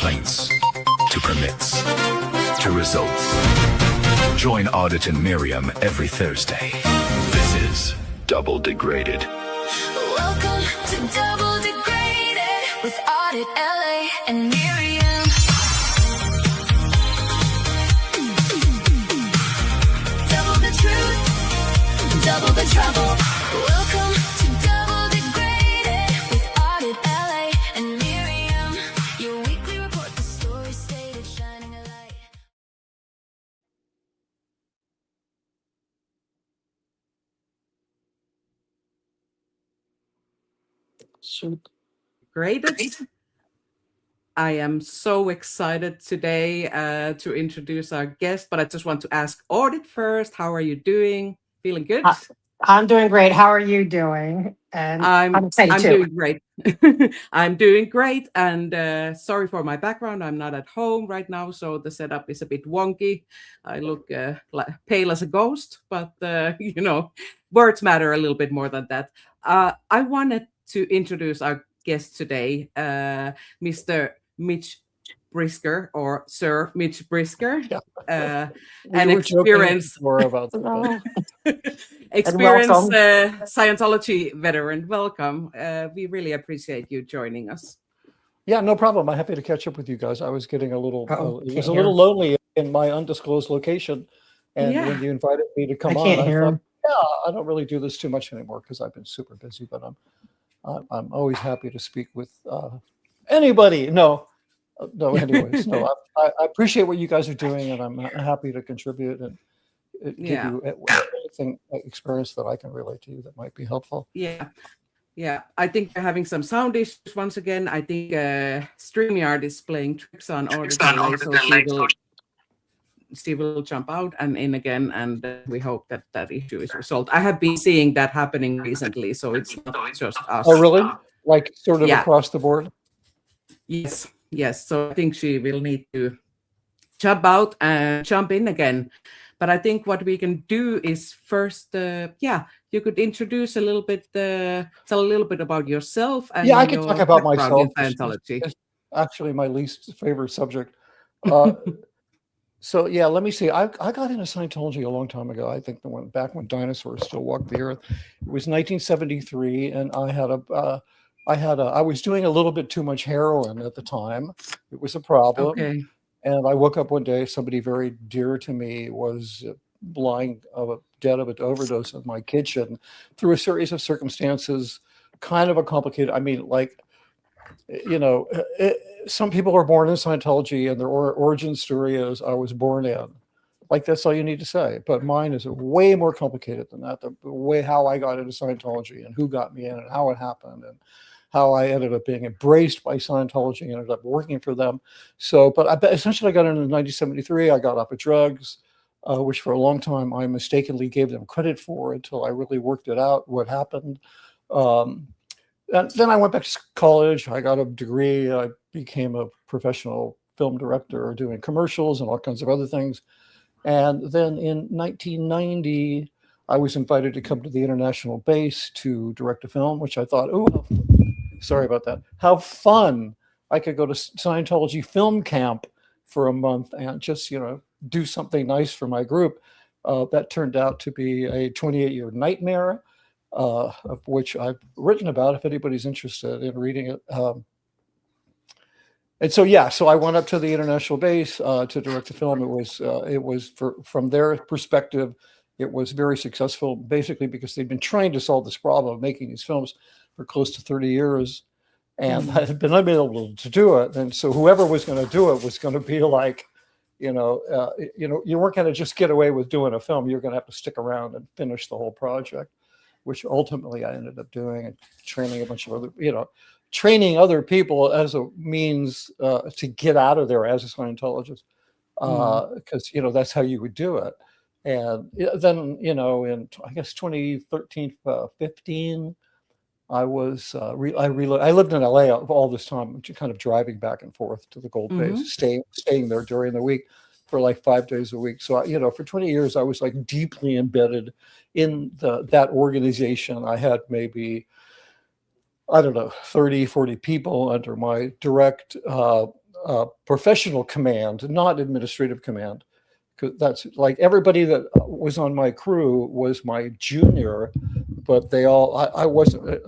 complaints to permits to results. Join Audit and Miriam every Thursday. This is Double Degraded. Welcome to Double Degraded with AuditLA and Miriam. Double the truth, double the trouble. Welcome to Double Degraded with AuditLA and Miriam. Your weekly report, the story stated, shining a light. Shoot. Graded. I am so excited today to introduce our guest, but I just want to ask Audit first. How are you doing? Feeling good? I'm doing great. How are you doing? And I'm excited too. Doing great. I'm doing great. And sorry for my background. I'm not at home right now, so the setup is a bit wonky. I look pale as a ghost, but you know, words matter a little bit more than that. I wanted to introduce our guest today, Mr. Mitch Brisker, or Sir Mitch Brisker, an experienced Scientology veteran. Welcome. We really appreciate you joining us. Yeah, no problem. I'm happy to catch up with you guys. I was getting a little, it was a little lonely in my undisclosed location, and when you invited me to come on, I thought, I don't really do this too much anymore because I've been super busy. But I'm always happy to speak with anybody. Anyways, I appreciate what you guys are doing, and I'm happy to contribute and give you anything experience that I can relate to you that might be helpful. Yeah. I think we're having some sound issues once again. I think StreamYard is playing tricks on AuditLA, so Steve will jump out and in again, and we hope that that issue is resolved. I have been seeing that happening recently, so it's not just us. Oh, really? Like sort of across the board? Yes. So I think she will need to jump out and jump in again. But I think what we can do is first, you could introduce a little bit, tell a little bit about yourself. And I can talk about myself. It's actually my least favorite subject. So let me see. I got into Scientology a long time ago. I think back when dinosaurs still walked the earth. It was 1973, and I was doing a little bit too much heroin at the time. It was a problem. Okay. And I woke up one day, somebody very dear to me was lying dead of an overdose in my kitchen through a series of circumstances, kind of a complicated, some people are born in Scientology and their origin story is I was born in. Like, that's all you need to say. But mine is way more complicated than that. The way how I got into Scientology and who got me in and how it happened and how I ended up being embraced by Scientology and ended up working for them. So, but essentially I got into 1973. I got off of drugs, which for a long time I mistakenly gave them credit for until I really worked it out, what happened. And then I went back to college. I got a degree. I became a professional film director doing commercials and all kinds of other things. And then in 1990, I was invited to come to the international base to direct a film, which I thought, sorry about that. How fun. I could go to Scientology film camp for a month and just, do something nice for my group. That turned out to be a 28-year nightmare, of which I've written about if anybody's interested in reading it. And so I went up to the international base to direct the film. It was from their perspective, it was very successful, basically because they'd been trying to solve this problem of making these films for close to 30 years, and I had been unable to do it. And so whoever was going to do it was going to be like, you weren't going to just get away with doing a film. You're going to have to stick around and finish the whole project, which ultimately I ended up doing and training a bunch of other, training other people as a means to get out of there as a Scientologist, because that's how you would do it. And then in I guess 2013, 15, I was I lived in LA all this time, kind of driving back and forth to the Gold Base, staying there during the week for like 5 days a week. So for 20 years I was like deeply embedded in that organization. I had maybe 30, 40 people under my direct professional command, not administrative command. Because that's like everybody that was on my crew was my junior, but they all, I wasn't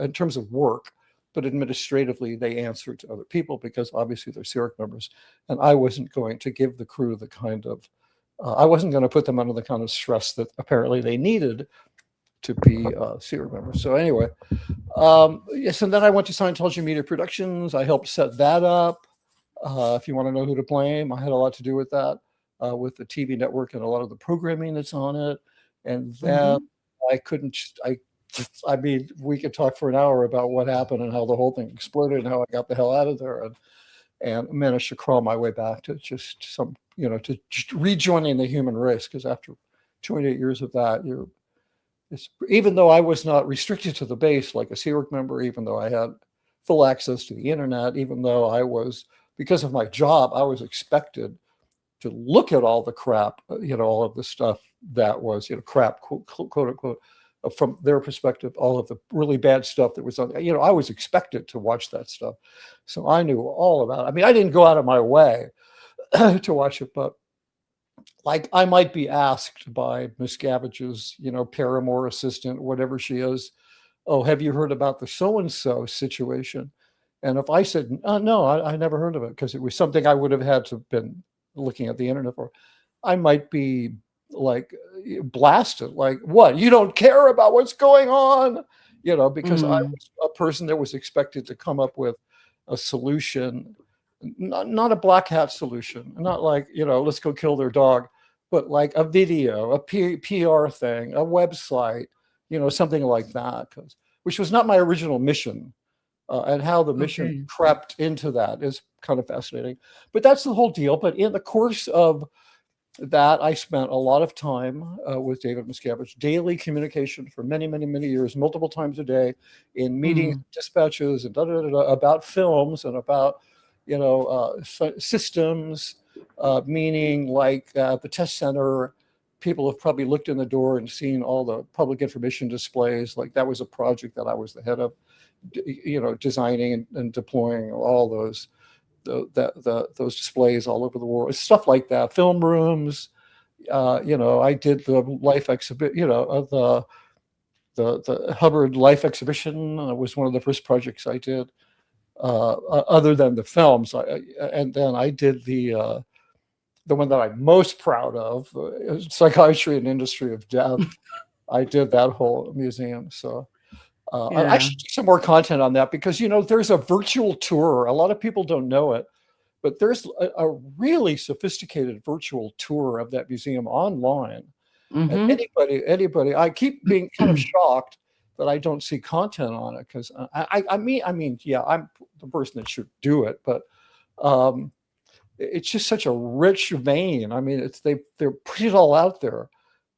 in terms of work, but administratively they answered to other people because obviously they're CERC members. And I wasn't going to give the crew the kind of, I wasn't going to put them under the kind of stress that apparently they needed to be CERC members. So anyway, yes, and then I went to Scientology Media Productions. I helped set that up. If you want to know who to blame, I had a lot to do with that, with the TV network and a lot of the programming that's on it. And then I couldn't, I mean, we could talk for an hour about what happened and how the whole thing exploded and how I got the hell out of there and managed to crawl my way back to just some, you know, to just rejoining the human race. Because after 28 years of that, even though I was not restricted to the base like a CERC member, even though I had full access to the internet, even though I was, because of my job, I was expected to look at all the crap, you know, all of the stuff that was, you know, crap, quote unquote, from their perspective, all of the really bad stuff that was on, you know, I was expected to watch that stuff. So I knew all about it. I mean, I didn't go out of my way to watch it, but like I might be asked by Miscavige's, you know, paramour assistant, whatever she is, oh, have you heard about the so-and-so situation? And if I said, no, I never heard of it because it was something I would have had to have been looking at the internet for, I might be like blasted, like, what, you don't care about what's going on, you know, because I was a person that was expected to come up with a solution, not a black hat solution, not like, you know, let's go kill their dog, but like a video, a PR thing, a website, you know, something like that, which was not my original mission. And how the mission crept into that is kind of fascinating. But that's the whole deal. But in the course of that, I spent a lot of time with David Miscavige, daily communication for many, many, many years, multiple times a day, in meetings, dispatches, and about films and about, you know, systems, meaning like the test center. People have probably looked in the door and seen all the public information displays. Like that was a project that I was the head of, you know, designing and deploying all those those displays all over the world, stuff like that. Film rooms, you know, I did the life exhibit, you know, the Hubbard Life Exhibition was one of the first projects I did, other than the films. And then I did the one that I'm most proud of, Psychiatry and Industry of Death. I did that whole museum. So I should do some more content on that because, you know, there's a virtual tour. A lot of people don't know it, but there's a really sophisticated virtual tour of that museum online. And anybody, I keep being kind of shocked that I don't see content on it because I mean, yeah, I'm the person that should do it, but it's just such a rich vein. I mean, they're put it all out there.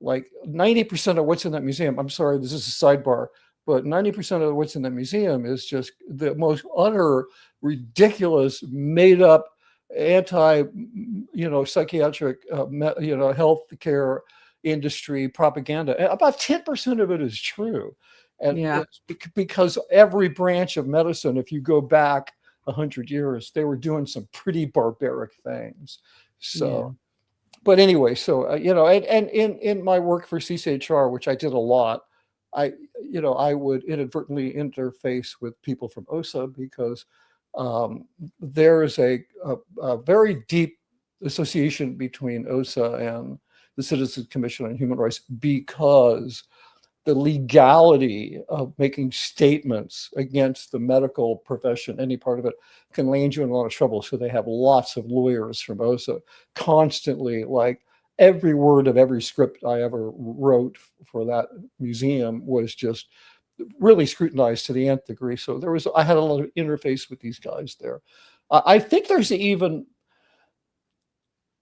Like 90% of what's in that museum, I'm sorry, this is a sidebar, but 90% of what's in the museum is just the most utter, ridiculous, made up, anti, you know, psychiatric, you know, health care industry propaganda. And about 10% of it is true. And it's because every branch of medicine, if you go back 100 years, they were doing some pretty barbaric things. So, but anyway, so, you know, and in my work for CCHR, which I did a lot, you know, I would inadvertently interface with people from OSA because there is a very deep association between OSA and the Citizens Commission on Human Rights because the legality of making statements against the medical profession, any part of it, can land you in a lot of trouble. So they have lots of lawyers from OSA constantly, like, every word of every script I ever wrote for that museum was just really scrutinized to the nth degree. So I had a lot of interface with these guys there. I think there's even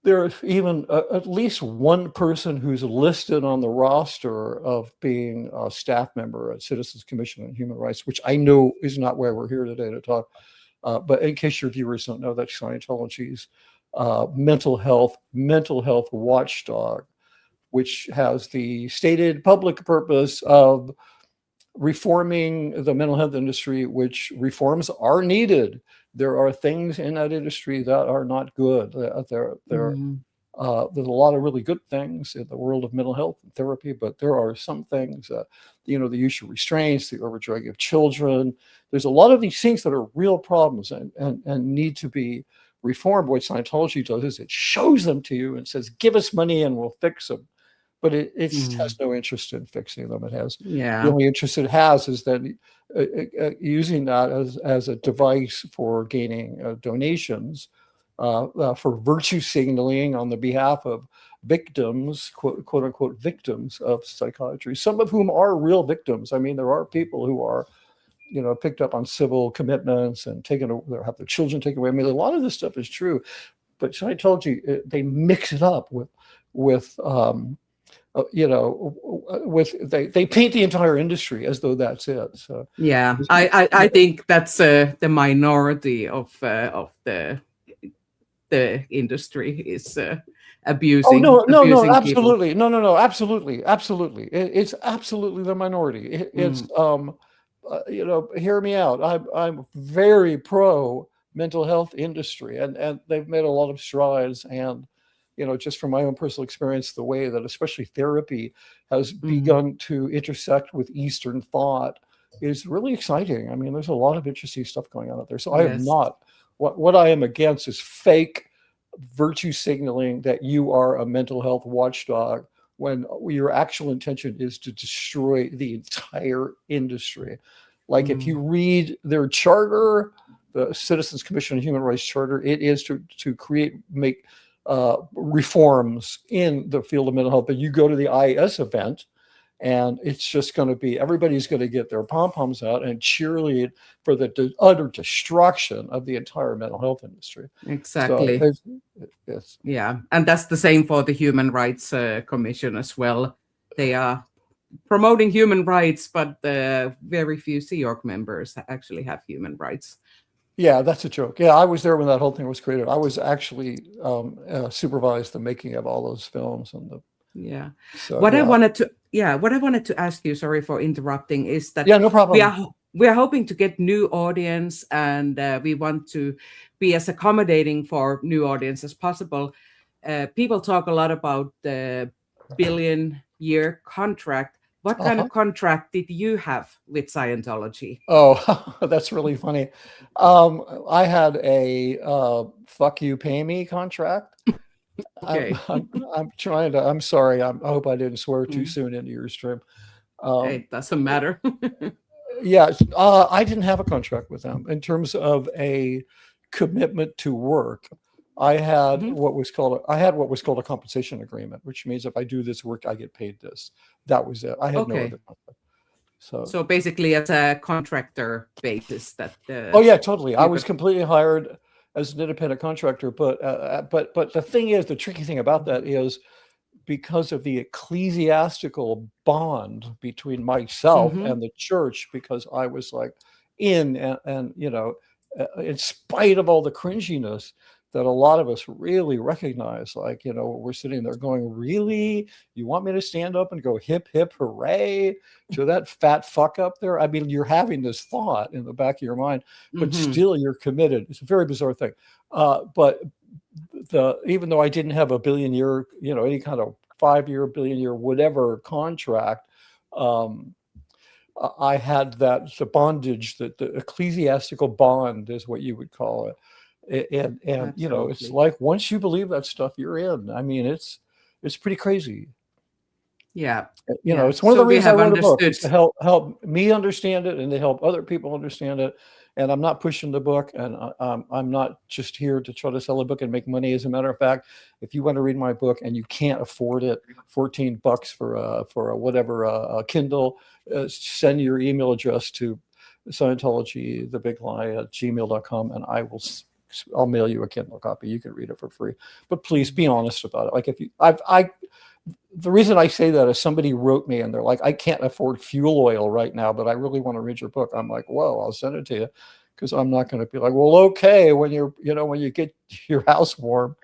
at least one person who's listed on the roster of being a staff member at Citizens Commission on Human Rights, which I know is not why we're here today to talk. But in case your viewers don't know, that's Scientology's mental health watchdog, which has the stated public purpose of reforming the mental health industry, which reforms are needed. There are things in that industry that are not good. There's a lot of really good things in the world of mental health and therapy, but there are some things, the use of restraints, the overdrugging of children. There's a lot of these things that are real problems and need to be reformed. What Scientology does is it shows them to you and says, give us money and we'll fix them. But it has no interest in fixing them. It has the only interest it has is that using that as a device for gaining donations, for virtue signaling on the behalf of victims, quote unquote victims of psychiatry, some of whom are real victims. I mean, there are people who are, picked up on civil commitments and have their children taken away. I mean, a lot of this stuff is true, but Scientology, they mix it up with they paint the entire industry as though that's it. So I think that's the minority of the industry is abusing. No, absolutely, people. No, absolutely. It's absolutely the minority. It's hear me out. I'm very pro mental health industry, and they've made a lot of strides. And just from my own personal experience, the way that especially therapy has begun to intersect with Eastern thought is really exciting. I mean, there's a lot of interesting stuff going on out there. So I am not, what I am against is fake virtue signaling that you are a mental health watchdog when your actual intention is to destroy the entire industry. Like if you read their charter, the Citizens Commission on Human Rights Charter, it is to make reforms in the field of mental health. But you go to the IS event and it's just going to be, everybody's going to get their pom-poms out and cheerlead for the utter destruction of the entire mental health industry. Exactly. So and that's the same for the Human Rights Commission as well. They are promoting human rights, but very few Sea Org members actually have human rights. Yeah, that's a joke. Yeah, I was there when that whole thing was created. I was actually supervised the making of all those films and the. Yeah. So, what I wanted to ask you, sorry for interrupting, is that no problem. We are hoping to get new audience, and we want to be as accommodating for new audience as possible. People talk a lot about the billion-year contract. What kind of contract did you have with Scientology? Oh, that's really funny. I had a fuck you, pay me contract. Okay. I'm sorry. I hope I didn't swear too soon into your stream. It doesn't matter. I didn't have a contract with them in terms of a commitment to work. I had what was called a compensation agreement, which means if I do this work, I get paid this. That was it. I had no other contract. So basically, as a contractor basis, that. Oh yeah, totally. I was completely hired as an independent contractor, but the thing is, the tricky thing about that is because of the ecclesiastical bond between myself and the church, because I was like in spite of all the cringiness that a lot of us really recognize, like, we're sitting there going, really? You want me to stand up and go hip, hip, hooray to that fat fuck up there? I mean, you're having this thought in the back of your mind, but still you're committed. It's a very bizarre thing. But even though I didn't have a billion-year, any kind of 5-year, billion-year, whatever contract, I had the bondage, that the ecclesiastical bond is what you would call it. And it's like, once you believe that stuff, you're in. I mean, it's pretty crazy. Yeah. It's one of the reasons I wrote a book, is to help me understand it and to help other people understand it. And I'm not pushing the book, and I'm not just here to try to sell a book and make money. As a matter of fact, if you want to read my book and you can't afford it, $14 for a Kindle, send your email address to Scientology, the big lie at gmail.com, and I'll mail you a Kindle copy. You can read it for free, but please be honest about it. Like, if you, the reason I say that is somebody wrote me and they're like, I can't afford fuel oil right now, but I really want to read your book. I'm like, whoa, I'll send it to you, because I'm not going to be like, well, okay, when you get your house warm,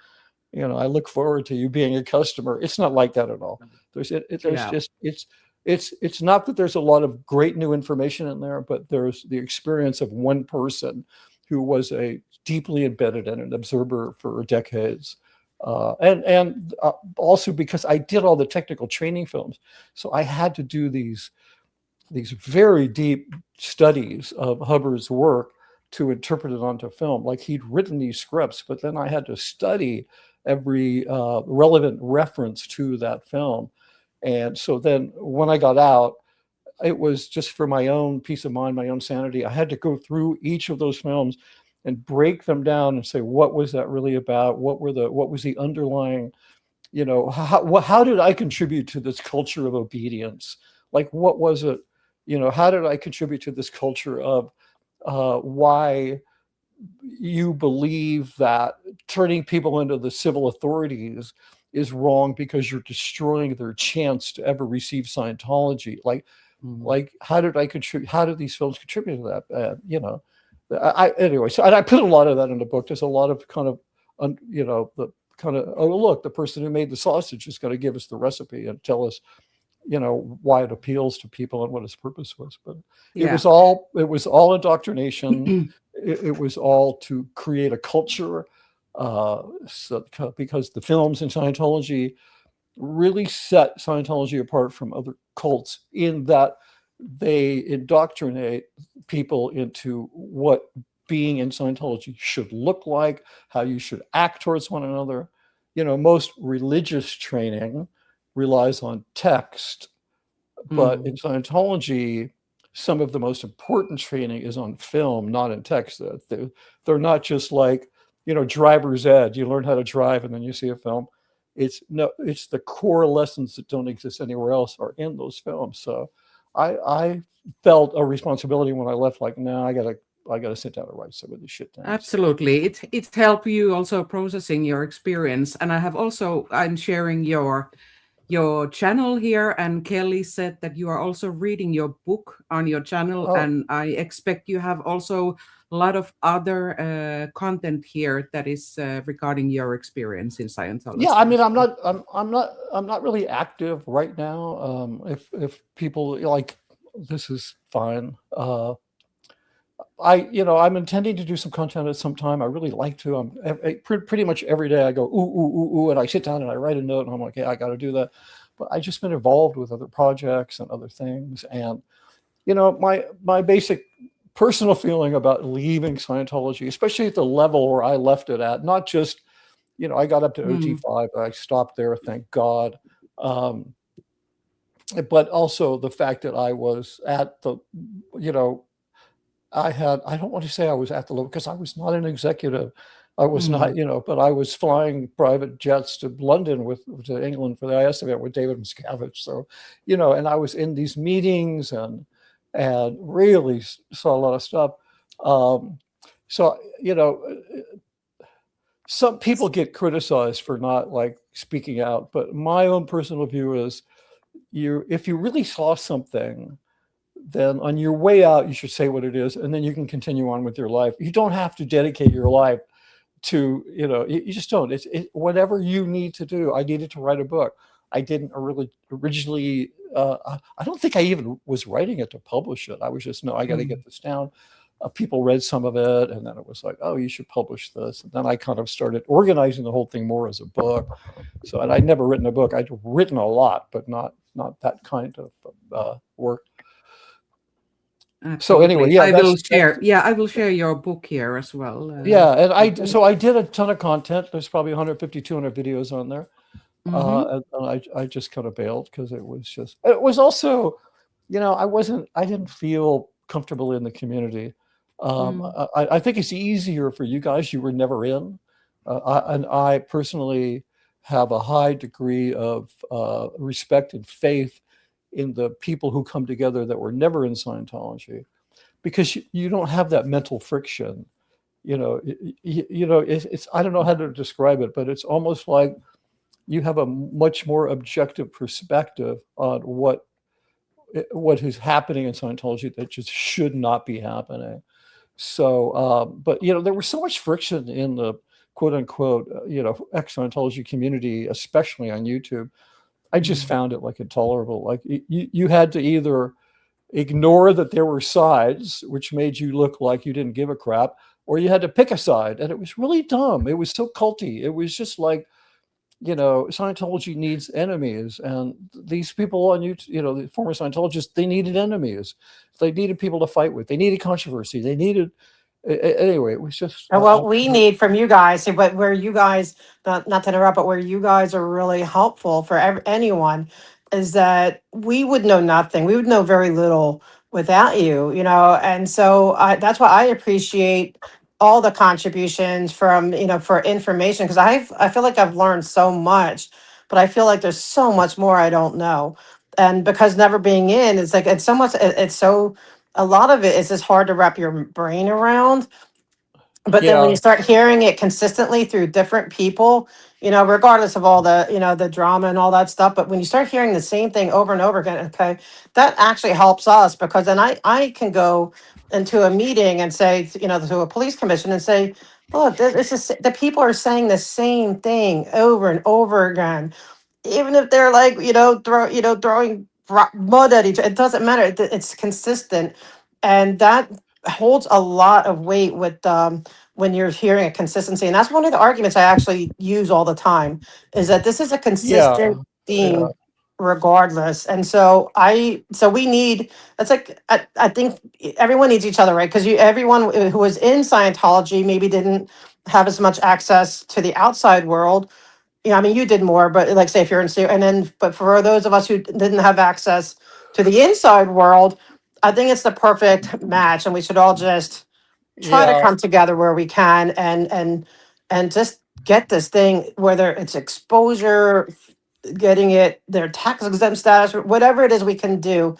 I look forward to you being a customer. It's not like that at all. it's not that there's a lot of great new information in there, but there's the experience of one person who was a deeply embedded and an observer for decades. And also because I did all the technical training films, so I had to do these very deep studies of Hubbard's work to interpret it onto film. Like, he'd written these scripts, but then I had to study every relevant reference to that film. And so then when I got out, it was just for my own peace of mind, my own sanity. I had to go through each of those films and break them down and say, what was that really about? What was the underlying, how did I contribute to this culture of obedience? Like, what was it? How did I contribute to this culture of why you believe that turning people into the civil authorities is wrong because you're destroying their chance to ever receive Scientology? Like, how did I contribute? How did these films contribute to that? Anyway, so, and I put a lot of that in the book. There's a lot of kind of, the kind of, oh, look, the person who made the sausage is going to give us the recipe and tell us, why it appeals to people and what its purpose was. But it was all indoctrination. It was all to create a culture, because the films in Scientology really set Scientology apart from other cults in that they indoctrinate people into what being in Scientology should look like, how you should act towards one another. Most religious training relies on text, but in Scientology, some of the most important training is on film, not in text. They're not just like, driver's ed. You learn how to drive and then you see a film. It's the core lessons that don't exist anywhere else are in those films. So I felt a responsibility when I left, like, no, I gotta sit down and write some of this shit down. Absolutely. It helped you also processing your experience. And I'm sharing your channel here, and Kelly said that you are also reading your book on your channel. Oh. And I expect you have also a lot of other content here that is regarding your experience in Scientology. Yeah, I mean, I'm not really active right now. If people like, this is fine. I'm intending to do some content at some time. I really like to. Pretty much every day I go ooh, and I sit down and I write a note, and I'm like, yeah, I got to do that. But I just been involved with other projects and other things, and my basic personal feeling about leaving Scientology, especially at the level where I left it at, not just, I got up to OT5, I stopped there, thank God. But also the fact that I was at the, I don't want to say I was at the level because I was not an executive. I was not, but I was flying private jets to London to England for the IS event with David Miscavige. So, and I was in these meetings and really saw a lot of stuff. So, some people get criticized for not like speaking out, but my own personal view is if you really saw something, then on your way out, you should say what it is, and then you can continue on with your life. You don't have to dedicate your life to, you just don't. It's whatever you need to do. I needed to write a book. I didn't really originally, I don't think I even was writing it to publish it. I was just, I got to get this down. People read some of it, and then it was like, oh, you should publish this. And then I kind of started organizing the whole thing more as a book. So, and I'd never written a book. I'd written a lot, but not that kind of work. Absolutely. So anyway, I will share your book here as well. And I did a ton of content. There's probably 150, 200 videos on there. And I just kind of bailed because it was also, I didn't feel comfortable in the community. I think it's easier for you guys. You were never in. And I personally have a high degree of respect and faith in the people who come together that were never in Scientology, because you don't have that mental friction. It's I don't know how to describe it, but it's almost like you have a much more objective perspective on what is happening in Scientology that just should not be happening. So, but there was so much friction in the quote unquote, ex-Scientology community, especially on YouTube. I just found it like intolerable. Like you had to either ignore that there were sides, which made you look like you didn't give a crap, or you had to pick a side. And it was really dumb. It was so culty. It was just like, Scientology needs enemies. And these people on YouTube, the former Scientologists, they needed enemies. They needed people to fight with. They needed controversy. They needed, anyway, it was just. And what we need from you guys, see, but where you guys, not to interrupt, but where you guys are really helpful for anyone is that we would know nothing. We would know very little without you, and so that's why I appreciate all the contributions from, for information, because I feel like I've learned so much, but I feel like there's so much more I don't know. And because never being in, it's like, it's so much, it's so, a lot of it is just hard to wrap your brain around. But then when Yeah. you start hearing it consistently through different people, regardless of all the, the drama and all that stuff, but when you start hearing the same thing over and over again, okay, that actually helps us, because then I can go into a meeting and say, to a police commission and say, look, this is, the people are saying the same thing over and over again, even if they're like, throwing mud at each other. It doesn't matter. It's consistent. And that holds a lot of weight with, when you're hearing a consistency. And that's one of the arguments I actually use all the time, is that this is a consistent theme Yeah. regardless. And so we need, it's like, I think everyone needs each other, right? Because everyone who was in Scientology maybe didn't have as much access to the outside world. I mean, you did more, but like, say if you're in, but for those of us who didn't have access to the inside world, I think it's the perfect match, and we should all just try to Yeah. come together where we can and just get this thing, whether it's exposure, getting it their tax exempt status, whatever it is we can do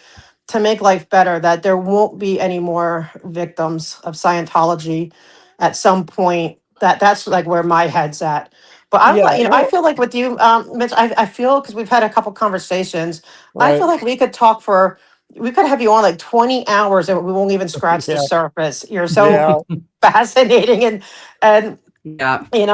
to make life better, that there won't be any more victims of Scientology at some point. That's like where my head's at. But I'm, Yeah. I feel like with you, Mitch, I feel, because we've had a couple conversations, I feel Right. like we could have you on like 20 hours and we won't even scratch the Yeah. surface. You're so Yeah. fascinating and Yeah, and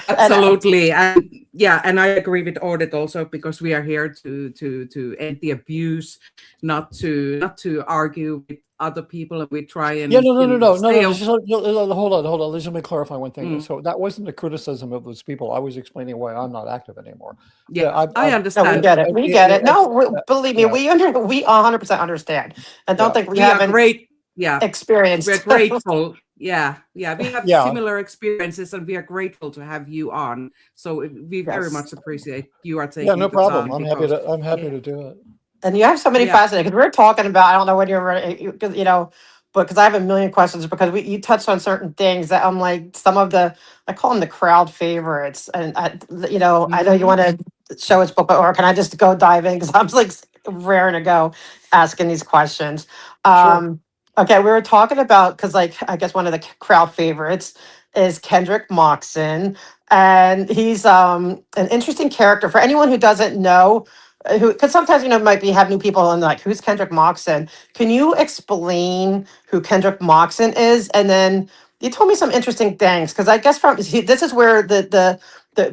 absolutely. And I agree with Audit also, because we are here to end the abuse, not to argue with other people, and we try and No. stay Hold on. Let me clarify one thing. Mm. So that wasn't a criticism of those people. I was explaining why I'm not active anymore. Yeah, I no, understand. we get it. No, believe me, Yeah. we 100% understand, and don't Yeah. think we We are haven't great. Yeah, experienced. we're grateful. Yeah, we have Yeah. similar experiences, and we are grateful to have you on. So we very Yes. much appreciate you are taking Yeah. No the problem. time, I'm because happy to do it. And you have so many Yeah. fascinating, because we're talking about, I don't know when you're ready, but because I have a million questions, because you touched on certain things that I'm like, some of I call them the crowd favorites. And I know you want to show us book, or can I just go dive in? Because I'm like raring to go asking these questions. Sure. Okay, we were talking about, because like, I guess one of the crowd favorites is Kendrick Moxon. And he's an interesting character for anyone who doesn't know, because sometimes might have new people and like, who's Kendrick Moxon? Can you explain who Kendrick Moxon is? And then you told me some interesting things, because I guess this is where the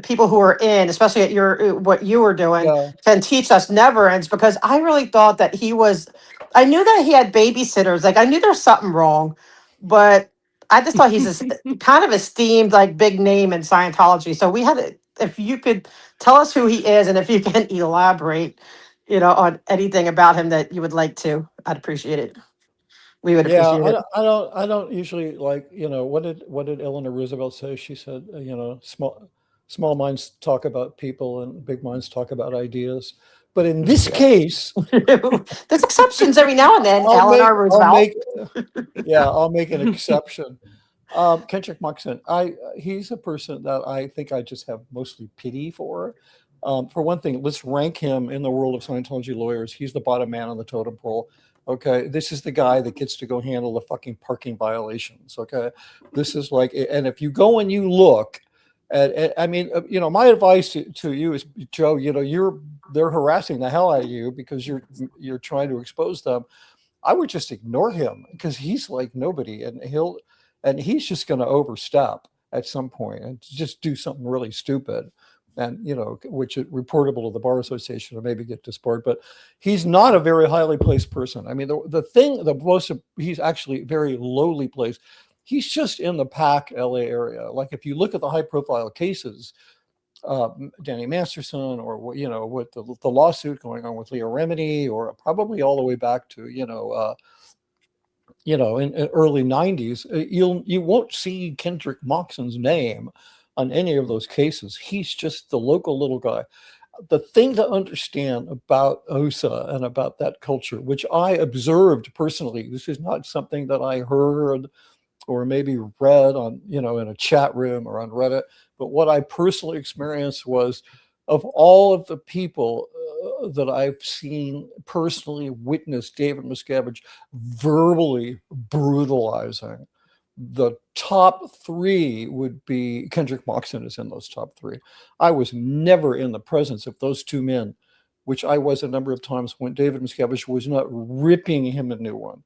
people who are in, especially at what you were doing, Yeah. can teach us never ends, because I really thought that I knew that he had babysitters, like I knew there's something wrong, but I just thought he's a kind of esteemed, like, big name in Scientology. So if you could tell us who he is, and if you can elaborate, on anything about him that you would like to, I'd appreciate it. We would Yeah. appreciate it. I don't usually like, what did Eleanor Roosevelt say? She said, small minds talk about people and big minds talk about ideas. But in this case, There's exceptions every now and then, I'll Eleanor Roosevelt. I'll make an exception. Kendrick Moxon, he's a person that I think I just have mostly pity for. For one thing, let's rank him in the world of Scientology lawyers. He's the bottom man on the totem pole. Okay, this is the guy that gets to go handle the fucking parking violations. Okay, this is like, and if you go and you look at I mean, my advice to you is, Joe, they're harassing the hell out of you because you're trying to expose them. I would just ignore him, because he's like nobody, and he's just going to overstep at some point and just do something really stupid, and which is reportable to the Bar Association or maybe get disbarred. But he's not a very highly placed person. I mean, he's actually very lowly placed. He's just in the PAC LA area. Like if you look at the high profile cases, Danny Masterson, or with the lawsuit going on with Leah Remini, or probably all the way back to in early 90s, you won't see Kendrick Moxon's name on any of those cases. He's just the local little guy. The thing to understand about OSA and about that culture, which I observed personally, this is not something that I heard or maybe read on, in a chat room or on Reddit, but what I personally experienced was, of all of the people that I've seen personally witness David Miscavige verbally brutalizing, the top three would be Kendrick Moxon is in those top three. I was never in the presence of those two men, which I was a number of times when David Miscavige was not ripping him a new one.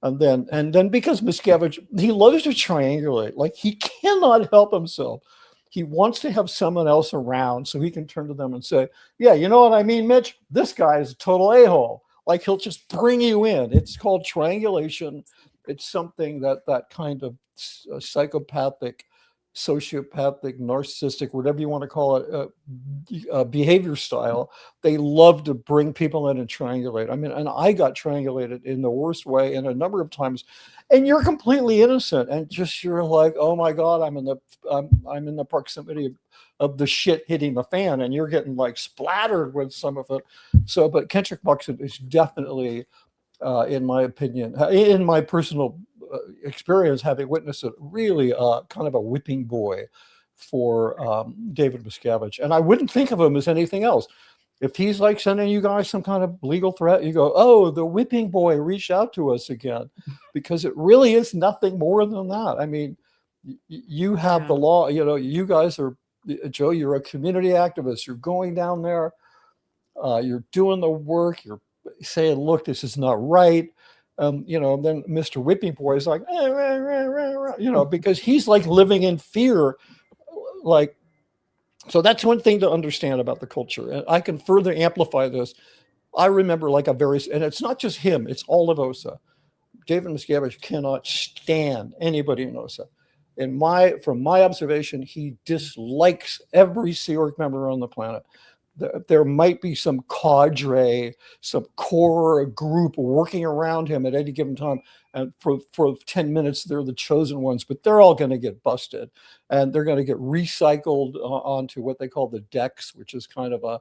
And then because Miscavige, he loves to triangulate, like he cannot help himself. He wants to have someone else around so he can turn to them and say, yeah, you know what I mean, Mitch? This guy is a total a-hole. Like he'll just bring you in. It's called triangulation. It's something that kind of psychopathic, sociopathic, narcissistic, whatever you want to call it, behavior style. They love to bring people in and triangulate. I mean, and I got triangulated in the worst way and a number of times, and you're completely innocent and just, you're like, oh my God, I'm in the proximity of the shit hitting the fan, and you're getting like splattered with some of it. So, but Kendrick Moxon is definitely, in my opinion, in my personal experience, having witnessed it, really kind of a whipping boy for David Miscavige. And I wouldn't think of him as anything else. If he's like sending you guys some kind of legal threat, you go, oh, the whipping boy reached out to us again, because it really is nothing more than that. I mean, you have the law, you guys are, Joe, you're a community activist. You're going down there, you're doing the work, you're saying, look, this is not right. Then Mr. Whipping Boy is like, because he's like living in fear. Like, so that's one thing to understand about the culture. And I can further amplify this. I remember and it's not just him, it's all of OSA. David Miscavige cannot stand anybody in OSA. From my observation, he dislikes every Sea Org member on the planet. There might be some cadre, some core group working around him at any given time. And for 10 minutes, they're the chosen ones, but they're all going to get busted. And they're going to get recycled onto what they call the decks, which is kind of an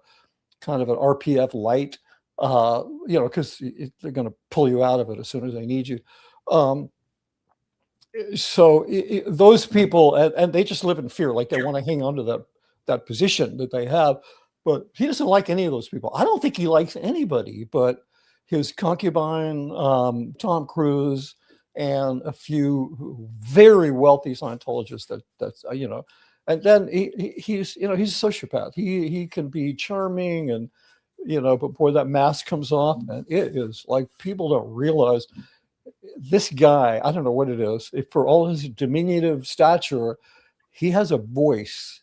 RPF light, because they're going to pull you out of it as soon as they need you. So those people, and they just live in fear, like they want to hang on to that position that they have. But he doesn't like any of those people. I don't think he likes anybody but his concubine, Tom Cruise, and a few very wealthy Scientologists that's and then he's a sociopath. He can be charming and, but boy, that mask comes off and it is like, people don't realize this guy, I don't know what it is, for all his diminutive stature, he has a voice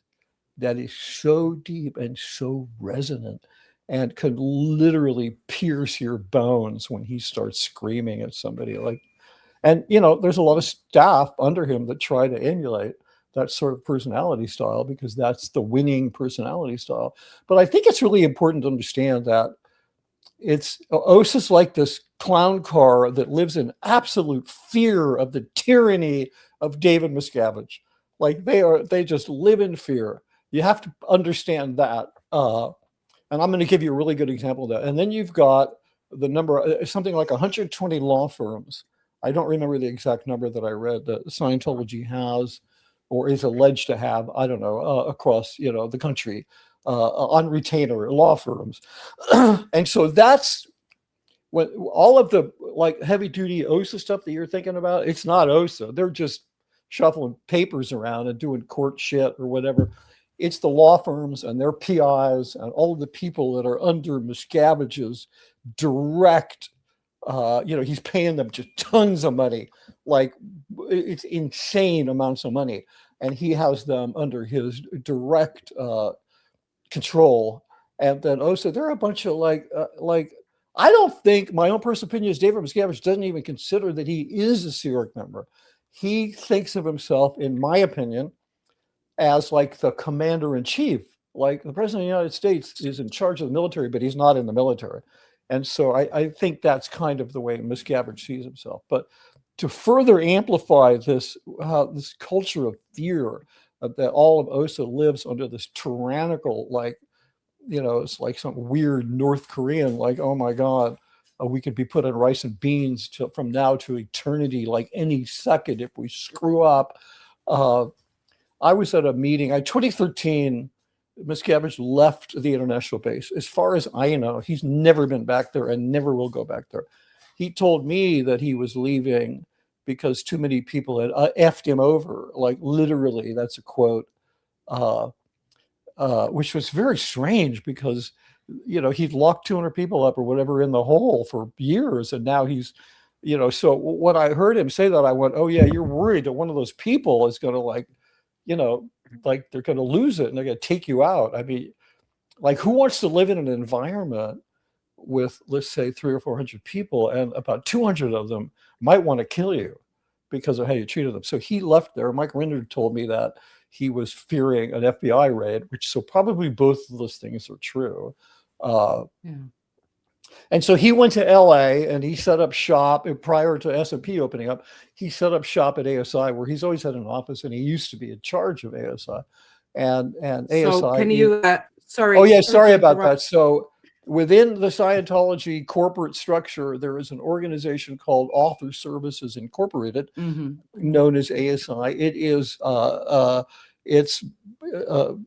that is so deep and so resonant and can literally pierce your bones when he starts screaming at somebody. And there's a lot of staff under him that try to emulate that sort of personality style, because that's the winning personality style. But I think it's really important to understand that OSA's like this clown car that lives in absolute fear of the tyranny of David Miscavige. Like they just live in fear. You have to understand that. And I'm going to give you a really good example of that. And then you've got the number, something like 120 law firms. I don't remember the exact number that I read that Scientology has or is alleged to have, I don't know, across, the country, on retainer law firms. And so that's when all of the heavy duty OSA stuff that you're thinking about, it's not OSA. They're just shuffling papers around and doing court shit or whatever. It's the law firms and their PIs and all of the people that are under Miscavige's direct, he's paying them just tons of money. Like, it's insane amounts of money. And he has them under his direct control. And then OSA, they're a bunch of like I don't think, my own personal opinion is David Miscavige doesn't even consider that he is a Sea Org member. He thinks of himself, in my opinion, as like the commander in chief. Like the president of the United States is in charge of the military, but he's not in the military. And so I think that's kind of the way Miscavige sees himself. But to further amplify this culture of fear that all of OSA lives under, this tyrannical, like, it's like some weird North Korean, like, oh my God, we could be put on rice and beans from now to eternity, like any second if we screw up. I was at a meeting in 2013. Miscavige left the international base. As far as I know, he's never been back there and never will go back there. He told me that he was leaving because too many people had effed him over. Like literally, that's a quote, which was very strange because, he'd locked 200 people up or whatever in the hole for years. And now he's, so when I heard him say that, I went, oh yeah, you're worried that one of those people is going to like they're going to lose it and they're going to take you out. I mean, like who wants to live in an environment with, let's say, 300 or 400 people and about 200 of them might want to kill you because of how you treated them. So he left there. Mike Rinder told me that he was fearing an FBI raid, so probably both of those things are true. And so he went to LA and he set up shop prior to S&P opening up. He set up shop at ASI, where he's always had an office, and he used to be in charge of ASI. And ASI. So can you? Sorry. Oh yeah, sorry about that. So within the Scientology corporate structure, there is an organization called Author Services Incorporated, known as ASI. It is its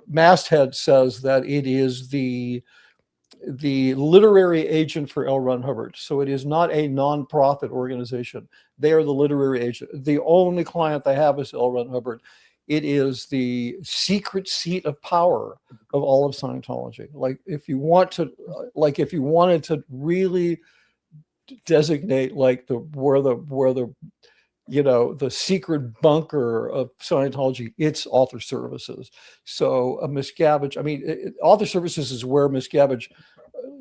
masthead says that it is the literary agent for L. Ron Hubbard. So it is not a nonprofit organization. They are the literary agent. The only client they have is L. Ron Hubbard. It is the secret seat of power of all of Scientology. Like if you wanted to really designate like where the secret bunker of Scientology, it's Author Services. So Miscavige, Author Services is where Miscavige,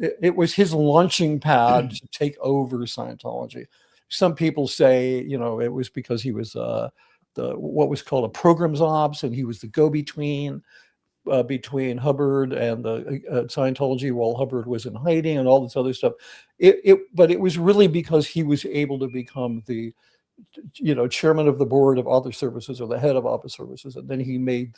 it was his launching pad to take over Scientology. Some people say, it was because he was what was called a programs ops, and he was the go-between between Hubbard and the Scientology while Hubbard was in hiding and all this other stuff. But it was really because he was able to become the chairman of the board of Author Services or the head of Author Services, and then he made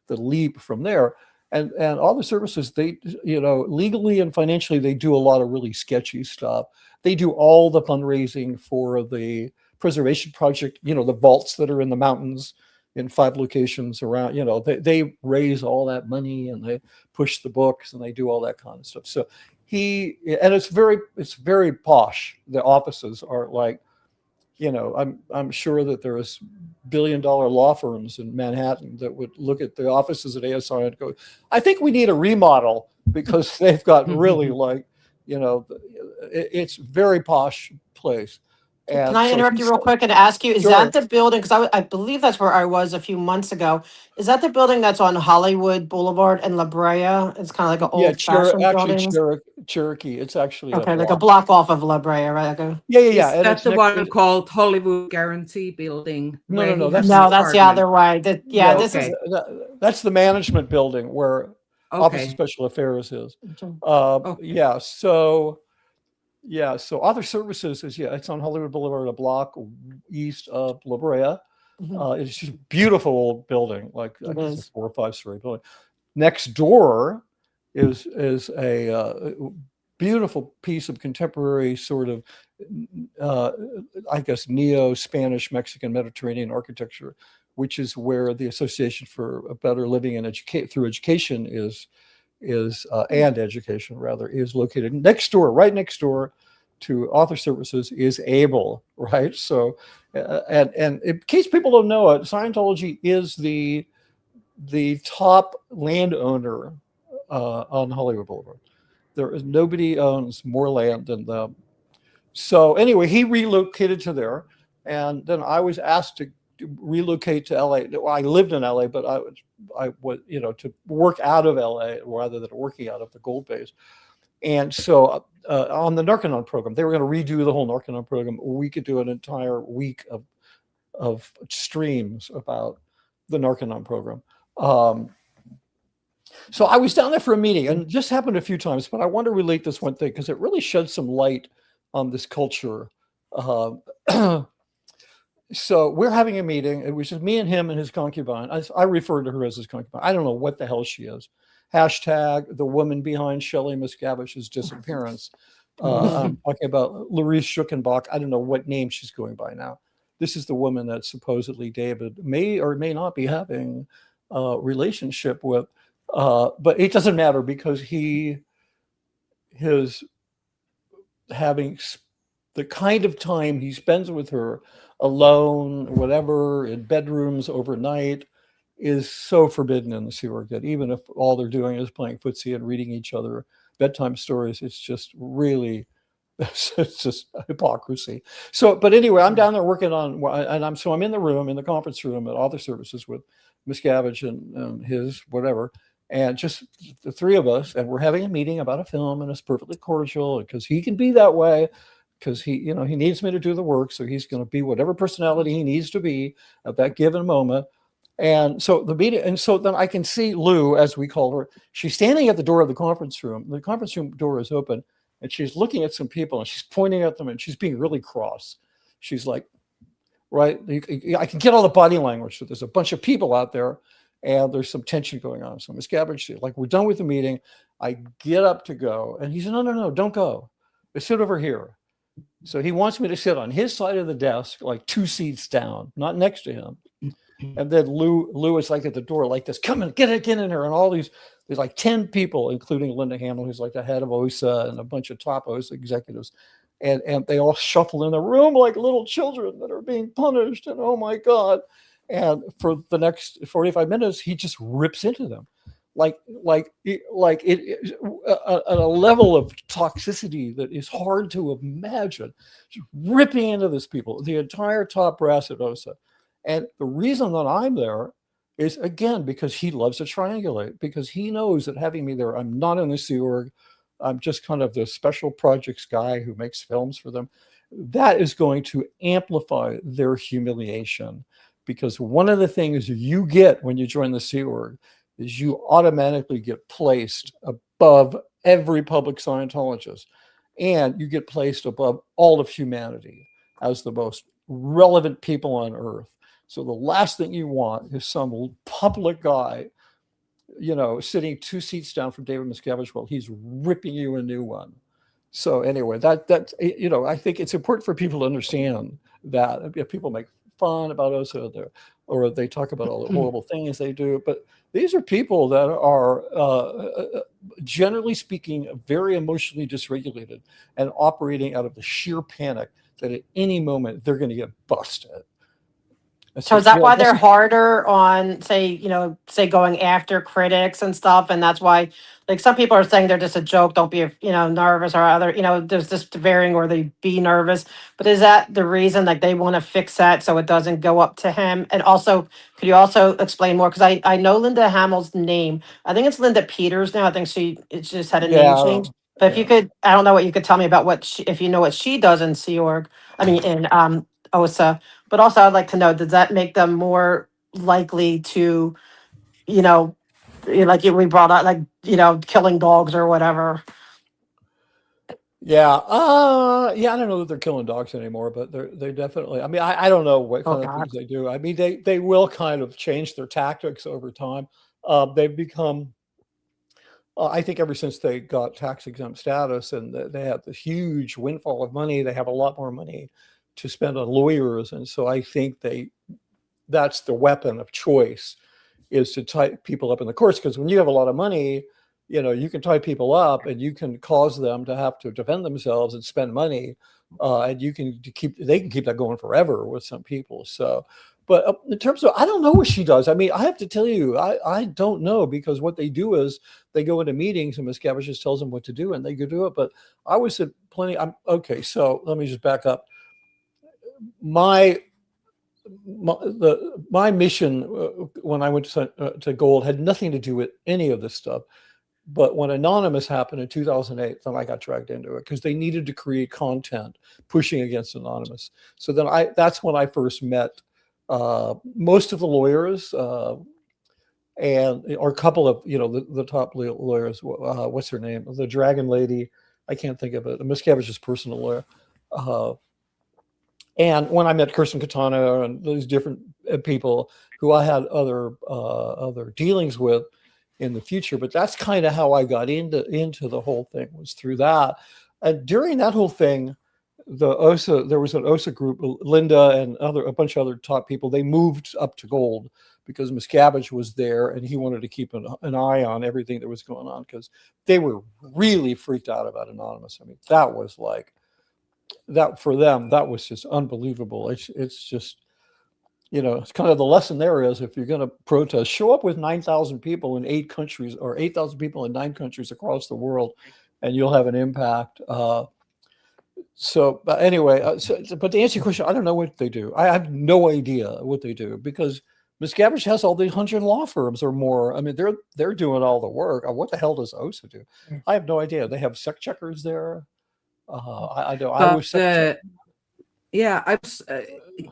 the leap from there. And Author Services, they legally and financially, they do a lot of really sketchy stuff. They do all the fundraising for the preservation project, the vaults that are in the mountains in 5 locations around. They raise all that money and they push the books and they do all that kind of stuff. So it's very posh. The offices are like, I'm sure that there is billion-dollar law firms in Manhattan that would look at the offices at ASI and go, I think we need a remodel, because they've got really it's a very posh place. And Can I interrupt you real quick and ask you, is Sure. that the building, because I believe that's where I was a few months ago. Is that the building that's on Hollywood Boulevard in La Brea? It's kind of like an old-fashioned building. Cherokee. It's actually Okay, like a block off of La Brea, right? Okay. Yeah. Is that the one called Hollywood Guarantee Building? No. That's the other way. That's the management building where Office of Special Affairs is. So Author Services is, it's on Hollywood Boulevard, a block east of La Brea. It's just a beautiful old building, like I guess a 4 or 5 story building. Next door is a beautiful piece of contemporary sort of, neo-Spanish, Mexican, Mediterranean architecture, which is where the Association for a Better Living and through Education is located. Right next door to Author Services is Able, right? So, and in case people don't know it, Scientology is the top landowner on Hollywood Boulevard. There is nobody owns more land than them. So anyway, he relocated to there, and then I was asked to relocate to LA. Well, I lived in LA, but I was, to work out of LA rather than working out of the gold base. And so on the Narconon program, they were going to redo the whole Narconon program. We could do an entire week of streams about the Narconon program. So I was down there for a meeting, and it just happened a few times, but I want to relate this one thing because it really sheds some light on this culture. So we're having a meeting. It was just me and him and his concubine. I refer to her as his concubine. I don't know what the hell she is. Hashtag the woman behind Shelise Miscavige's disappearance. I'm talking about Larisse Schuckenbach. I don't know what name she's going by now. This is the woman that supposedly David may or may not be having a relationship with. But it doesn't matter because he is having the kind of time he spends with her alone, whatever, in bedrooms overnight, is so forbidden in the Sea Org that even if all they're doing is playing footsie and reading each other bedtime stories, it's just really, it's just hypocrisy. So, but anyway, I'm down there working on, and I'm in the room, in the conference room at Author Services with Miscavige and his whatever, and just the three of us, and we're having a meeting about a film, and it's perfectly cordial because he can be that way. Because he needs me to do the work, so he's going to be whatever personality he needs to be at that given moment. And so the meeting, and so then I can see Lou, as we call her. She's standing at the door of the conference room. The conference room door is open, and she's looking at some people, and she's pointing at them, and she's being really cross. She's like, right? I can get all the body language. So there's a bunch of people out there, and there's some tension going on. So Miscavige, like, we're done with the meeting. I get up to go, and he said, no, don't go. I sit over here. So he wants me to sit on his side of the desk, like 2 seats down, not next to him. And then Lou is like at the door like this, come in, get in here. And all there's like 10 people, including Linda Hamill, who's like the head of OSA, and a bunch of top OSA executives. And they all shuffle in the room like little children that are being punished. And oh my God. And for the next 45 minutes, he just rips into them. Like it at a level of toxicity that is hard to imagine, just ripping into these people, the entire top brass at OSA. And the reason that I'm there is, again, because he loves to triangulate, because he knows that having me there, I'm not in the Sea Org. I'm just kind of the special projects guy who makes films for them. That is going to amplify their humiliation, because one of the things you get when you join the Sea Org is you automatically get placed above every public Scientologist, and you get placed above all of humanity as the most relevant people on earth. So the last thing you want is some public guy, sitting 2 seats down from David Miscavige while he's ripping you a new one. So anyway, that I think it's important for people to understand that. If people make fun about OSA or they talk about all the horrible things they do, but these are people that are, generally speaking, very emotionally dysregulated and operating out of the sheer panic that at any moment they're going to get busted. So is that why they're harder on, say going after critics and stuff? And that's why, like, some people are saying they're just a joke. Don't be, nervous, or other, there's this varying, or they be nervous. But is that the reason, like, they want to fix that so it doesn't go up to him? And also, could you also explain more? Because I know Linda Hamill's name. I think it's Linda Peters now. I think it just had a name change. But if you could, I don't know what you could tell me about if you know what she does in Sea Org, in OSA. But also, I'd like to know, does that make them more likely to, like we brought up, like, killing dogs or whatever? Yeah. I don't know that they're killing dogs anymore, but they definitely, I don't know what kind of things they do. They will kind of change their tactics over time. They've become, I think ever since they got tax exempt status and they have this huge windfall of money, they have a lot more money to spend on lawyers. And so I think that's the weapon of choice, is to tie people up in the courts. Because when you have a lot of money, you can tie people up and you can cause them to have to defend themselves and spend money. And they can keep that going forever with some people. So, but in terms of, I don't know what she does. I have to tell you, I don't know, because what they do is they go into meetings and Miscavige just tells them what to do and they go do it. But I was at plenty. Okay, so let me just back up. My my mission when I went to Gold had nothing to do with any of this stuff. But when Anonymous happened in 2008, then I got dragged into it because they needed to create content pushing against Anonymous. So then that's when I first met most of the lawyers or a couple of, the top lawyers. What's her name? The Dragon Lady. I can't think of it. Miscavige's personal lawyer. And when I met Kirsten Caetano and those different people who I had other dealings with in the future, but that's kind of how I got into the whole thing, was through that. And during that whole thing, there was an OSA group, Linda and a bunch of other top people. They moved up to Gold because Miscavige was there and he wanted to keep an eye on everything that was going on because they were really freaked out about Anonymous. I mean, that was like, that for them, that was just unbelievable. It's just, it's kind of the lesson there is, if you're going to protest, show up with 9,000 people in 8 countries or 8,000 people in 9 countries across the world, and you'll have an impact. But anyway, but to answer your question, I don't know what they do. I have no idea what they do because Miscavige has all these 100 law firms or more. I mean, they're doing all the work. What the hell does OSA do? I have no idea. They have sec checkers there. I don't. I was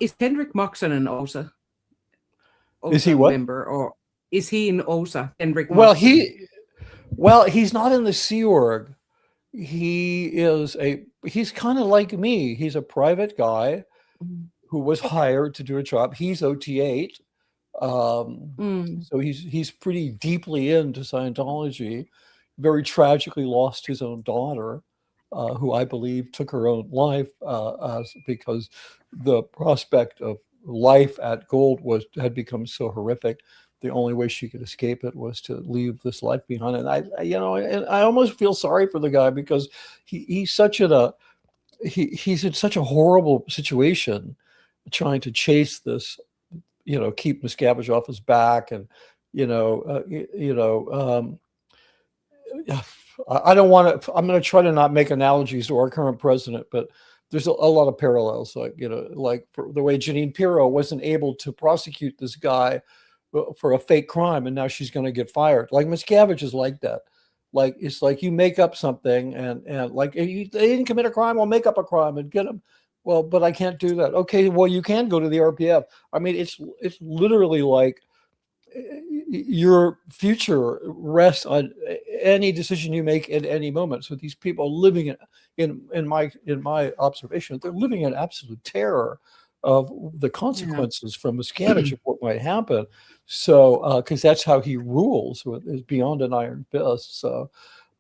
is Kendrick Moxon an OSA? Is he what? Member, or is he in OSA? Kendrick Moxon? He's not in the Sea Org. He's kind of like me. He's a private guy who was hired to do a job. He's OT8. So he's pretty deeply into Scientology. Very tragically lost his own daughter, who I believe took her own life because the prospect of life at Gold had become so horrific. The only way she could escape it was to leave this life behind. And I almost feel sorry for the guy because he's in such a horrible situation, trying to chase this, keep Miscavige off his back, and I don't want to. I'm going to try to not make analogies to our current president, but there's a lot of parallels. Like for the way Jeanine Pirro wasn't able to prosecute this guy for a fake crime, and now she's going to get fired. Like Miscavige is like that. Like it's like you make up something, and like they didn't commit a crime, I'll make up a crime and get them. Well, but I can't do that. Okay, well you can go to the RPF. I mean, it's literally like your future rests on any decision you make at any moment. So these people are living in my observation, they're living in absolute terror of the consequences from Miscavige of what might happen. So because that's how he rules, is beyond an iron fist. So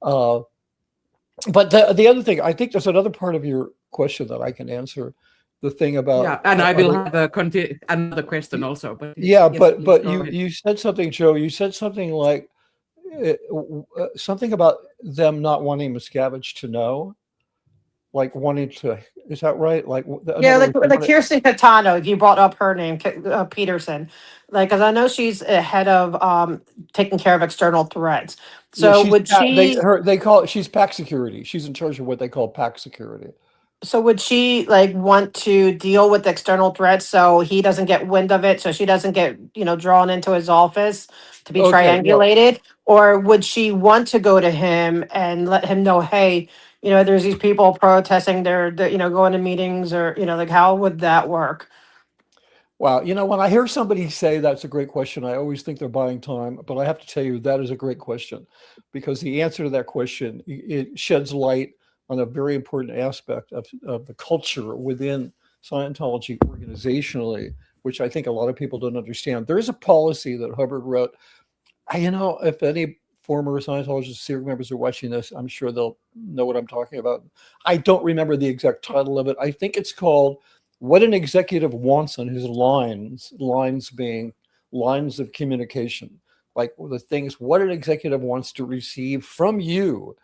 but the other thing, I think there's another part of your question that I can answer. The thing about and I will have another question also. But you said something, Joe. You said something like something about them not wanting Miscavige to know, like wanting to. Is that right? Like Kirsten Caetano. You brought up her name, Peterson. Like, because I know she's head of taking care of external threats. So would she? They call it. She's PAC security. She's in charge of what they call PAC security. So would she want to deal with external threats so he doesn't get wind of it, so she doesn't get drawn into his office to be triangulated? Or would she want to go to him and let him know, hey, there's these people protesting, they're going to meetings, or how would that work? Wow, when I hear somebody say that's a great question, I always think they're buying time, but I have to tell you that is a great question, because the answer to that question, it sheds light on a very important aspect of the culture within Scientology organizationally, which I think a lot of people don't understand. There is a policy that Hubbard wrote. If any former Scientologist series members are watching this, I'm sure they'll know what I'm talking about. I don't remember the exact title of it. I think it's called What an Executive Wants on His Lines being lines of communication, like the things what an executive wants to receive from you.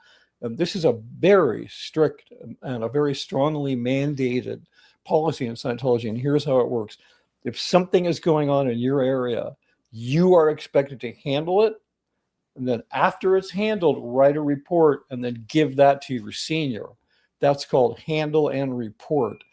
And this is a very strict and a very strongly mandated policy in Scientology. And here's how it works. If something is going on in your area, you are expected to handle it. And then after it's handled, write a report and then give that to your senior. That's called handle and report.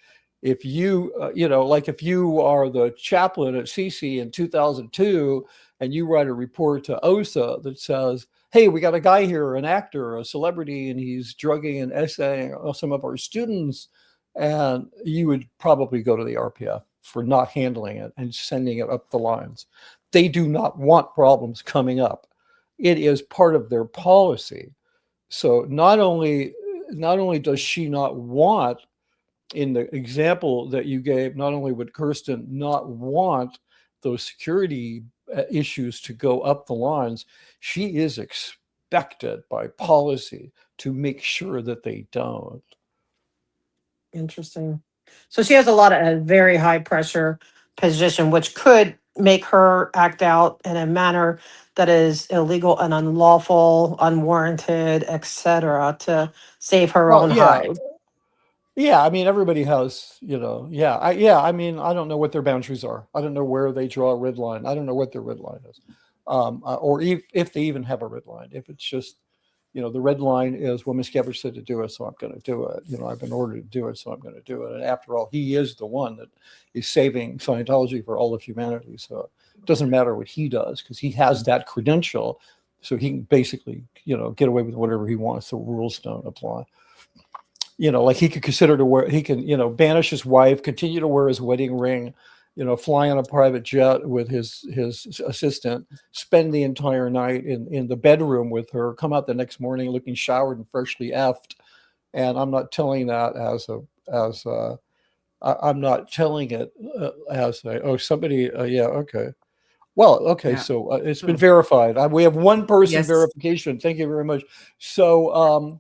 If you, like if you are the chaplain at CC in 2002 and you write a report to OSA that says, hey, we got a guy here, an actor, a celebrity, and he's drugging and essaying some of our students, and you would probably go to the RPF for not handling it and sending it up the lines. They do not want problems coming up. It is part of their policy. So not only does she not want, in the example that you gave, not only would Kirsten not want those security issues to go up the lines, she is expected by policy to make sure that they don't. Interesting. So she has a lot of a very high pressure position, which could make her act out in a manner that is illegal and unlawful, unwarranted, etc., to save her Well, own yeah. hide. Yeah, I mean, everybody has, I mean, I don't know what their boundaries are. I don't know where they draw a red line. I don't know what their red line is. Or if they even have a red line. If it's just, the red line is, well, Miscavige said to do it, so I'm going to do it. I've been ordered to do it, so I'm going to do it. And after all, he is the one that is saving Scientology for all of humanity. So it doesn't matter what he does, because he has that credential. So he can basically, get away with whatever he wants. The rules don't apply. Like he could consider to wear, he can, banish his wife, continue to wear his wedding ring, fly on a private jet with his assistant, spend the entire night in the bedroom with her, come out the next morning looking showered and freshly effed. And I'm not telling that I'm not telling it as somebody, yeah, okay. Well, okay, Yeah. so it's been verified. We have one person Yes. verification. Thank you very much. So,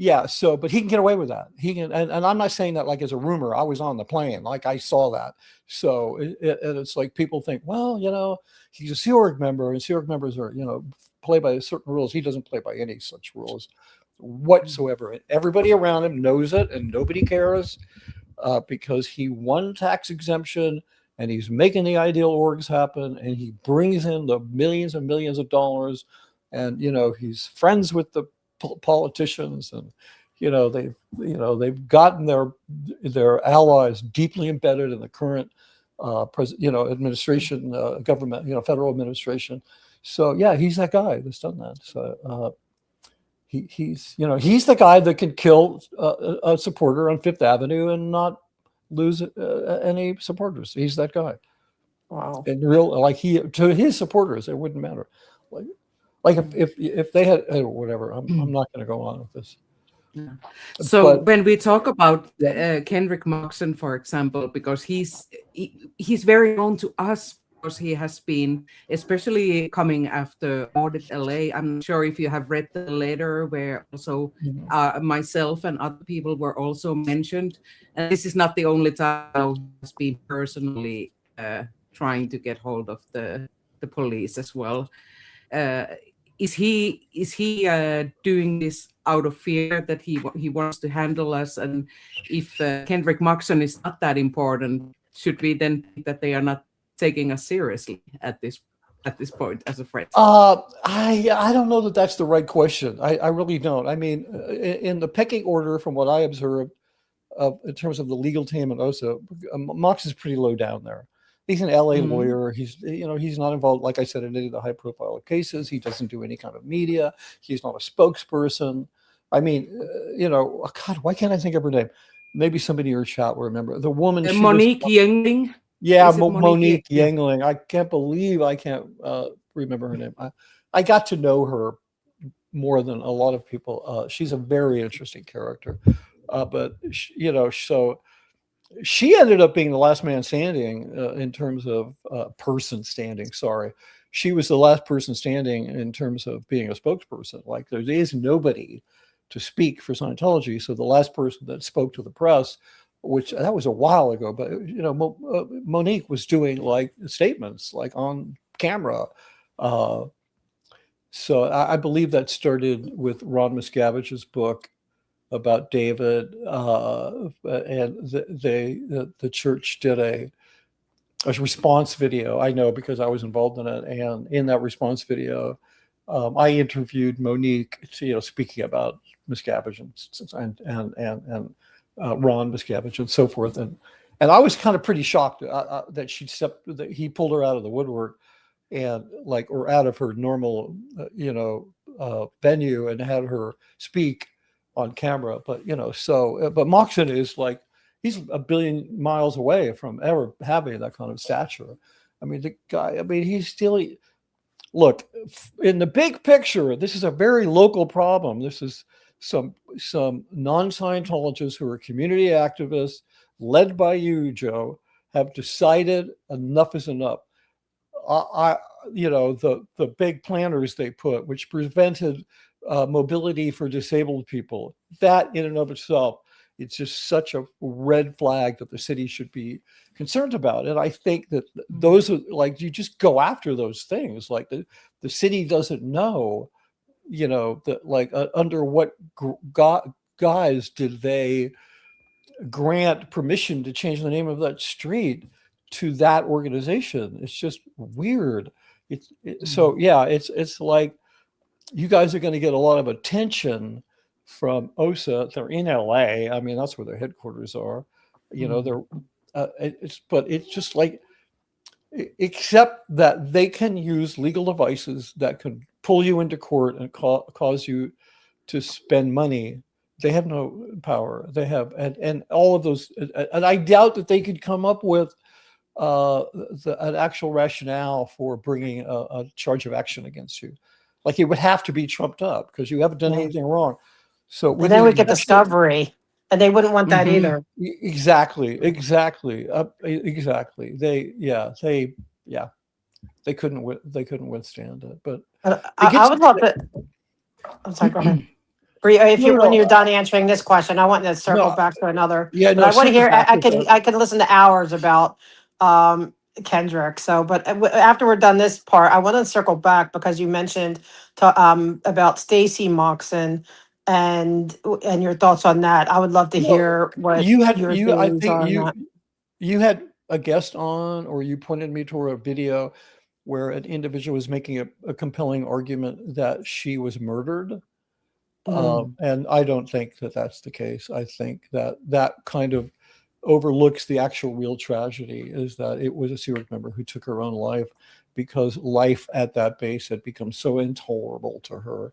yeah, but he can get away with that. He can, and I'm not saying that like as a rumor. I was on the plane, like I saw that. So it's like people think, well, he's a Sea Org member, and Sea Org members are, play by certain rules. He doesn't play by any such rules whatsoever. And everybody around him knows it, and nobody cares because he won tax exemption, and he's making the ideal orgs happen, and he brings in the millions and millions of dollars, and he's friends with the politicians, and they've gotten their allies deeply embedded in the current administration, government, federal administration. So yeah, he's that guy that's done that. So he's the guy that can kill a supporter on Fifth Avenue and not lose any supporters. He's that guy. Wow. And to his supporters, it wouldn't matter. Like if they had whatever, I'm not going to go on with this. Yeah. So when we talk about Kendrick Moxon, for example, because he's very known to us because he has been, especially coming after AuditLA. I'm not sure if you have read the letter where also myself and other people were also mentioned. And this is not the only time he has been personally trying to get hold of the police as well. Is he doing this out of fear that he wants to handle us? And if Kendrick Moxon is not that important, should we then think that they are not taking us seriously at this point as a threat? I don't know that that's the right question. I really don't. I mean, in the pecking order, from what I observed, in terms of the legal team and OSA, Mox is pretty low down there. He's an LA lawyer. He's not involved, like I said, in any of the high profile cases. He doesn't do any kind of media. He's not a spokesperson. I mean, God, why can't I think of her name? Maybe somebody in your chat will remember. The woman, Monique Yingling. Yeah, Monique Yingling. I can't believe I can't remember her name. I got to know her more than a lot of people. She's a very interesting character. But so she ended up being the last man standing in terms of person standing. Sorry. She was the last person standing in terms of being a spokesperson. Like there is nobody to speak for Scientology. So the last person that spoke to the press, which that was a while ago, but Monique was doing like statements like on camera. So I believe that started with Ron Miscavige's book about David, and the church did a response video. I know because I was involved in it, and in that response video, I interviewed Monique, speaking about Miscavige Ron Miscavige and so forth. And I was kind of pretty shocked that he pulled her out of the woodwork and or out of her normal, venue and had her speak on camera. But, but Moxon is he's a billion miles away from ever having that kind of stature. I mean, the guy, he's still, look, in the big picture, this is a very local problem. This is some non-Scientologists who are community activists, led by you, Joe, have decided enough is enough. The big planners they put, which prevented mobility for disabled people, that in and of itself, it's just such a red flag that the city should be concerned about. And I think that those are you just go after those things. The city doesn't know, under what guise did they grant permission to change the name of that street to that organization. It's just weird. So yeah, it's like you guys are going to get a lot of attention from OSA. They're in LA. I mean, that's where their headquarters are. They're it's just except that they can use legal devices that can pull you into court and cause you to spend money. They have no power. They have, and all of those, and I doubt that they could come up with an actual rationale for bringing a charge of action against you. It would have to be trumped up because you haven't done anything wrong. So And then we get discovery, and they wouldn't want that either. Exactly. They couldn't withstand it. But I would love to. I'm sorry. Go ahead. When you're done answering this question, I want to circle back to another. Yeah, but I want to hear. I could listen to hours about Kendrick. So, but after we're done this part, I want to circle back because you mentioned about Stacy Moxon and your thoughts on that. I would love to hear what you had. Your I feelings think are on you that. you had a guest on, or you pointed me toward a video where an individual was making a compelling argument that she was murdered. And I don't think that that's the case. I think that kind of overlooks the actual real tragedy, is that it was a serial member who took her own life because life at that base had become so intolerable to her.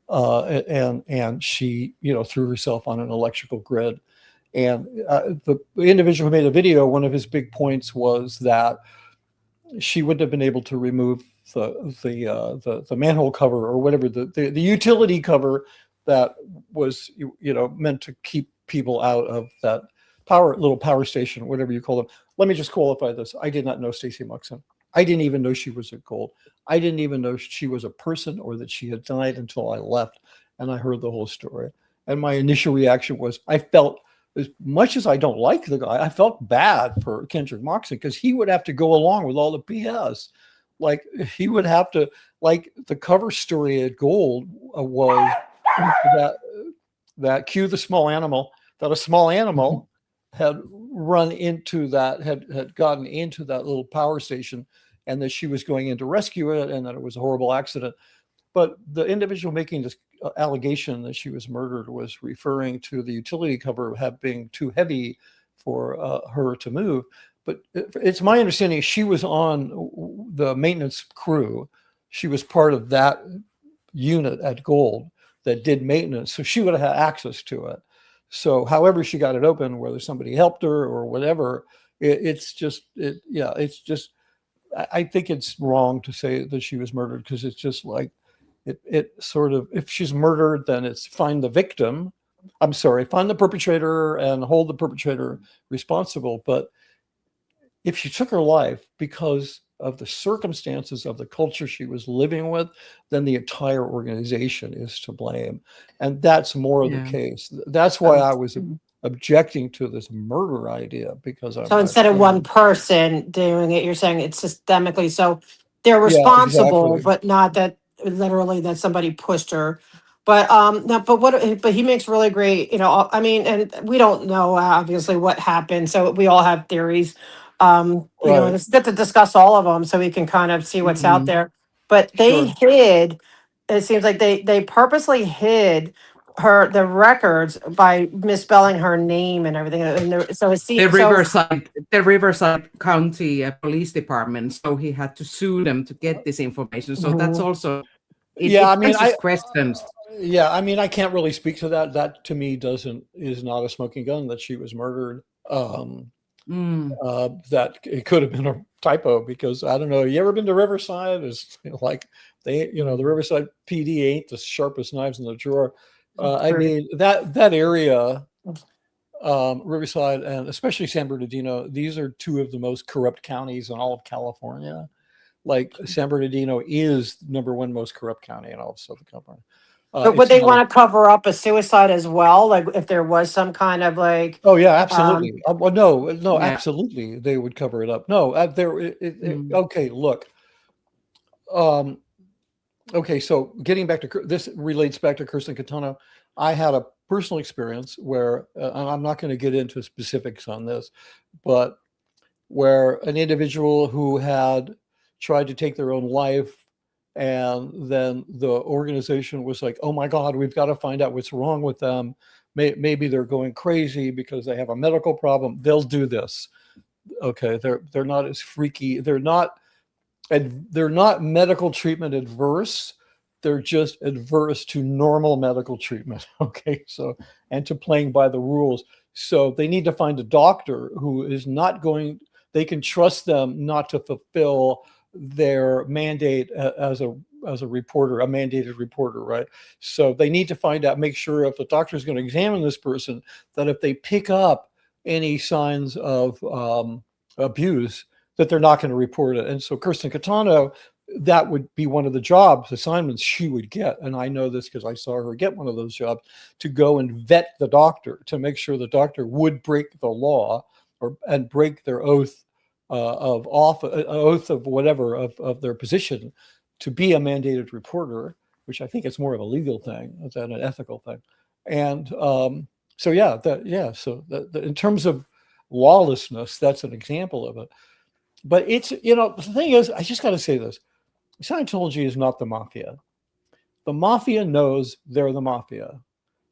And she, threw herself on an electrical grid. And the individual who made a video, one of his big points was that she wouldn't have been able to remove the manhole cover or whatever, the utility cover that was, meant to keep people out of that little power station, whatever you call them. Let me just qualify this. I did not know Stacy Moxon. I didn't even know she was at Gold. I didn't even know she was a person or that she had died until I left and I heard the whole story. And my initial reaction was, I felt, as much as I don't like the guy, I felt bad for Kendrick Moxon because he would have to go along with all the BS. He would have to, the cover story at Gold was that cue the small animal, that a small animal had run into that, had gotten into that little power station, and that she was going in to rescue it, and that it was a horrible accident. But the individual making this allegation that she was murdered was referring to the utility cover being too heavy for her to move. But it's my understanding she was on the maintenance crew. She was part of that unit at Gold that did maintenance, so she would have had access to it. So however she got it open, whether somebody helped her or whatever, I think it's wrong to say that she was murdered, because it's just it sort of, if she's murdered, then it's find the victim. I'm sorry, find the perpetrator and hold the perpetrator responsible. But if she took her life because of the circumstances of the culture she was living with, then the entire organization is to blame. And that's more the case. That's why I was objecting to this murder idea, because So instead of one person doing it, you're saying it's systemically. So they're responsible, exactly. but not that literally that somebody pushed her. But no, but he makes really great, I mean, and we don't know obviously what happened. So we all have theories. And it's good to discuss all of them so we can kind of see what's out there. But they hid, it seems like they purposely hid the records by misspelling her name and everything. And so The Riverside County Police Department. So he had to sue them to get this information. So that's also it raises questions. Yeah, I mean, I can't really speak to that. That to me is not a smoking gun that she was murdered. That it could have been a typo, because I don't know. You ever been to Riverside? It's like the Riverside PD ain't the sharpest knives in the drawer. I mean, that area, Riverside and especially San Bernardino, these are two of the most corrupt counties in all of California. Like San Bernardino is #1 most corrupt county in all of Southern California. But would they want to cover up a suicide as well? Like if there was some kind of like... Oh yeah, absolutely. Well, no, absolutely. They would cover it up. No, okay, look. Okay, so getting back to this relates back to Kirsten Caetano. I had a personal experience where, and I'm not going to get into specifics on this, but where an individual who had tried to take their own life, and then the organization was like, oh my God, we've got to find out what's wrong with them. Maybe they're going crazy because they have a medical problem. They'll do this. Okay, they're not as freaky. They're not medical treatment adverse. They're just adverse to normal medical treatment. Okay, so, and to playing by the rules. So they need to find a doctor who is not going, they can trust them not to fulfill their mandate as a reporter, a mandated reporter, right? So they need to find out, make sure if the doctor is going to examine this person, that if they pick up any signs of abuse, that they're not going to report it. And so Kirsten Caetano, that would be one of the assignments she would get. And I know this because I saw her get one of those jobs, to go and vet the doctor to make sure the doctor would break the law and break their oath of whatever of their position to be a mandated reporter, which I think is more of a legal thing than an ethical thing. And so in terms of lawlessness, that's an example of it. But it's, the thing is, I just got to say this: Scientology is not the mafia. The mafia knows they're the mafia.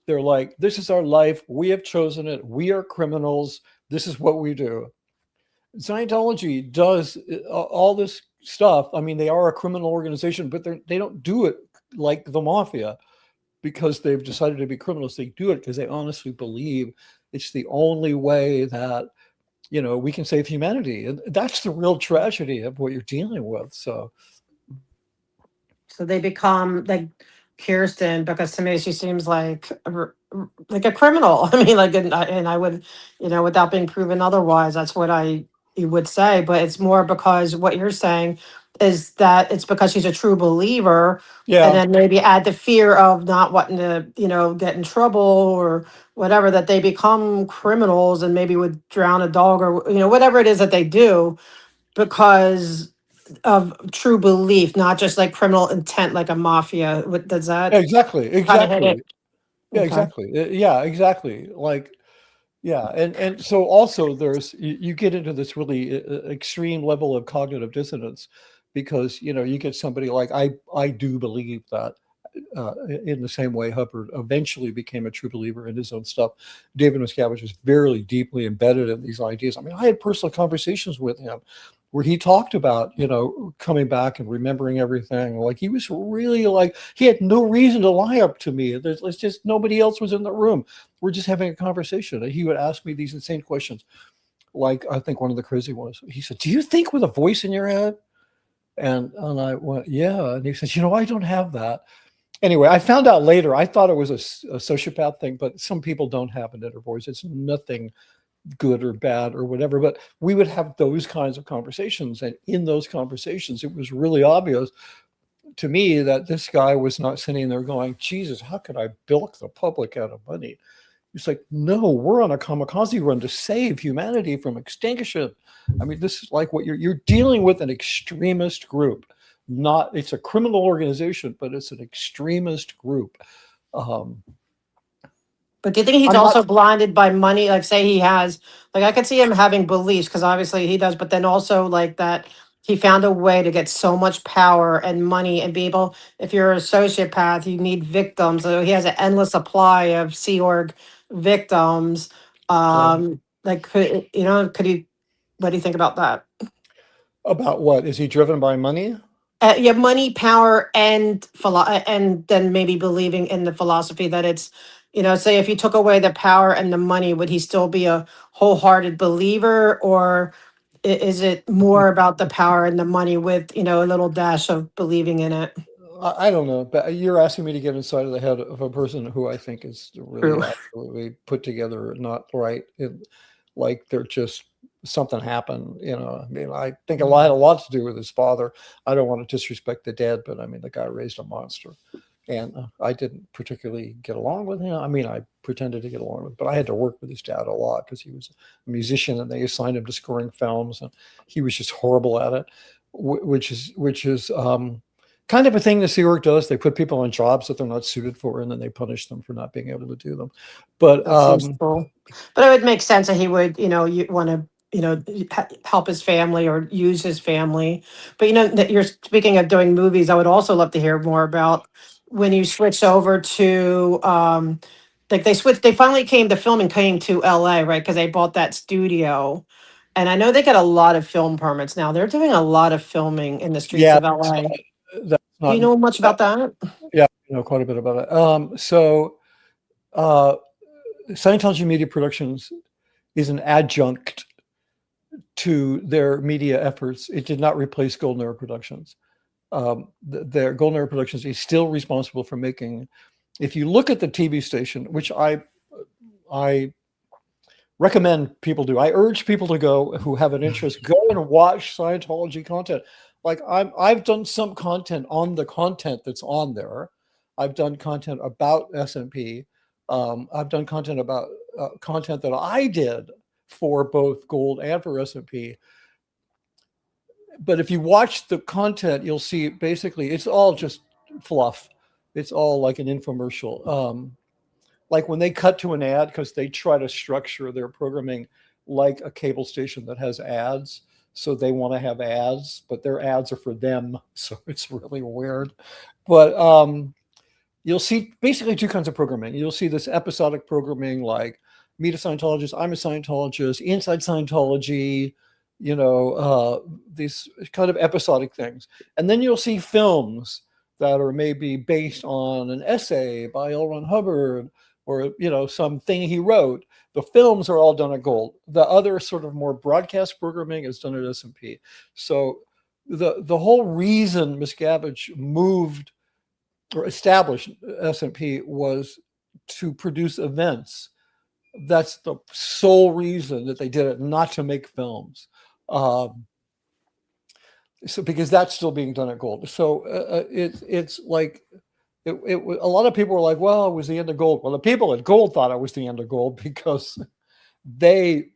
They're like, this is our life. We have chosen it. We are criminals. This is what we do. Scientology does all this stuff. I mean, they are a criminal organization, but they don't do it like the mafia because they've decided to be criminals. They do it because they honestly believe it's the only way that, we can save humanity. And that's the real tragedy of what you're dealing with. So they become like Kirsten, because to me she seems like a criminal. I mean, and I would, without being proven otherwise, that's what you would say. But it's more because what you're saying is that it's because she's a true believer. Yeah. And then maybe add the fear of not wanting to, get in trouble or whatever, that they become criminals and maybe would drown a dog or, whatever it is that they do because of true belief, not just like criminal intent, like a mafia. Does that? Exactly. Okay. Yeah, exactly. Yeah, exactly. Like, yeah. And so also there's, you get into this really extreme level of cognitive dissonance because, you get somebody like, I do believe that in the same way Hubbard eventually became a true believer in his own stuff. David Miscavige is very deeply embedded in these ideas. I mean, I had personal conversations with him where he talked about, coming back and remembering everything. Like he was really like, he had no reason to lie up to me. It's just nobody else was in the room. We're just having a conversation. And he would ask me these insane questions. Like, I think one of the crazy ones, he said, do you think with a voice in your head? And I went, yeah. And he says, I don't have that. Anyway, I found out later, I thought it was a sociopath thing, but some people don't have an inner voice. It's nothing good or bad or whatever, but we would have those kinds of conversations. And in those conversations, it was really obvious to me that this guy was not sitting there going, Jesus, how could I bilk the public out of money? It's like, no, we're on a kamikaze run to save humanity from extinction. I mean, this is like what you're dealing with, an extremist group. It's a criminal organization, but it's an extremist group. But do you think he's also blinded by money? Like, say he has, like, I could see him having beliefs because obviously he does, but then also like that he found a way to get so much power and money and be able, if you're a sociopath, you need victims. So he has an endless supply of Sea Org victims. Yeah. Like, could he, what do you think about that? About what? Is he driven by money? Yeah, money, power, and and then maybe believing in the philosophy that it's, say if you took away the power and the money, would he still be a wholehearted believer, or is it more about the power and the money with, a little dash of believing in it? I don't know, but you're asking me to get inside of the head of a person who I think is really True. absolutely put together, not right. Like they're just something happened, I mean, I think had a lot to do with his father. I don't want to disrespect the dead, but I mean, the guy raised a monster, and I didn't particularly get along with him. I mean, I pretended to get along with, but I had to work with his dad a lot because he was a musician, and they assigned him to scoring films, and he was just horrible at it, which is kind of a thing the Sea Org does. They put people on jobs that they're not suited for, and then they punish them for not being able to do them. But That seems cool. But it would make sense that he would, you want to, help his family or use his family. But that you're speaking of doing movies, I would also love to hear more about when you switch over to, like they finally came, the filming came to LA, right? Because they bought that studio. And I know they got a lot of film permits now. They're doing a lot of filming in the streets yeah, of LA. that's Do you not, know much about that? yeah, I know quite a bit about it. Scientology Media Productions is an adjunct to their media efforts. It did not replace Golden Era Productions. Their Golden Era Productions is still responsible for making. If you look at the TV station, which I recommend people do, I urge people to go who have an interest, go and watch Scientology content. Like I've done some content on the content that's on there. I've done content about SMP. I've done content about content that I did for both Gold and for SMP. But if you watch the content, you'll see basically it's all just fluff. It's all like an infomercial. Like when they cut to an ad, because they try to structure their programming like a cable station that has ads. So they want to have ads, but their ads are for them. So it's really weird. But you'll see basically two kinds of programming. You'll see this episodic programming like Meet a Scientologist, I'm a Scientologist, Inside Scientology, these kind of episodic things. And then you'll see films that are maybe based on an essay by L. Ron Hubbard or, something he wrote. The films are all done at Gold. The other sort of more broadcast programming is done at SMP. So the whole reason Miscavige moved or established SMP was to produce events. That's the sole reason that they did it, not to make films. So because that's still being done at Gold. So it's like a lot of people were like, well, it was the end of Gold. Well, the people at Gold thought it was the end of Gold because they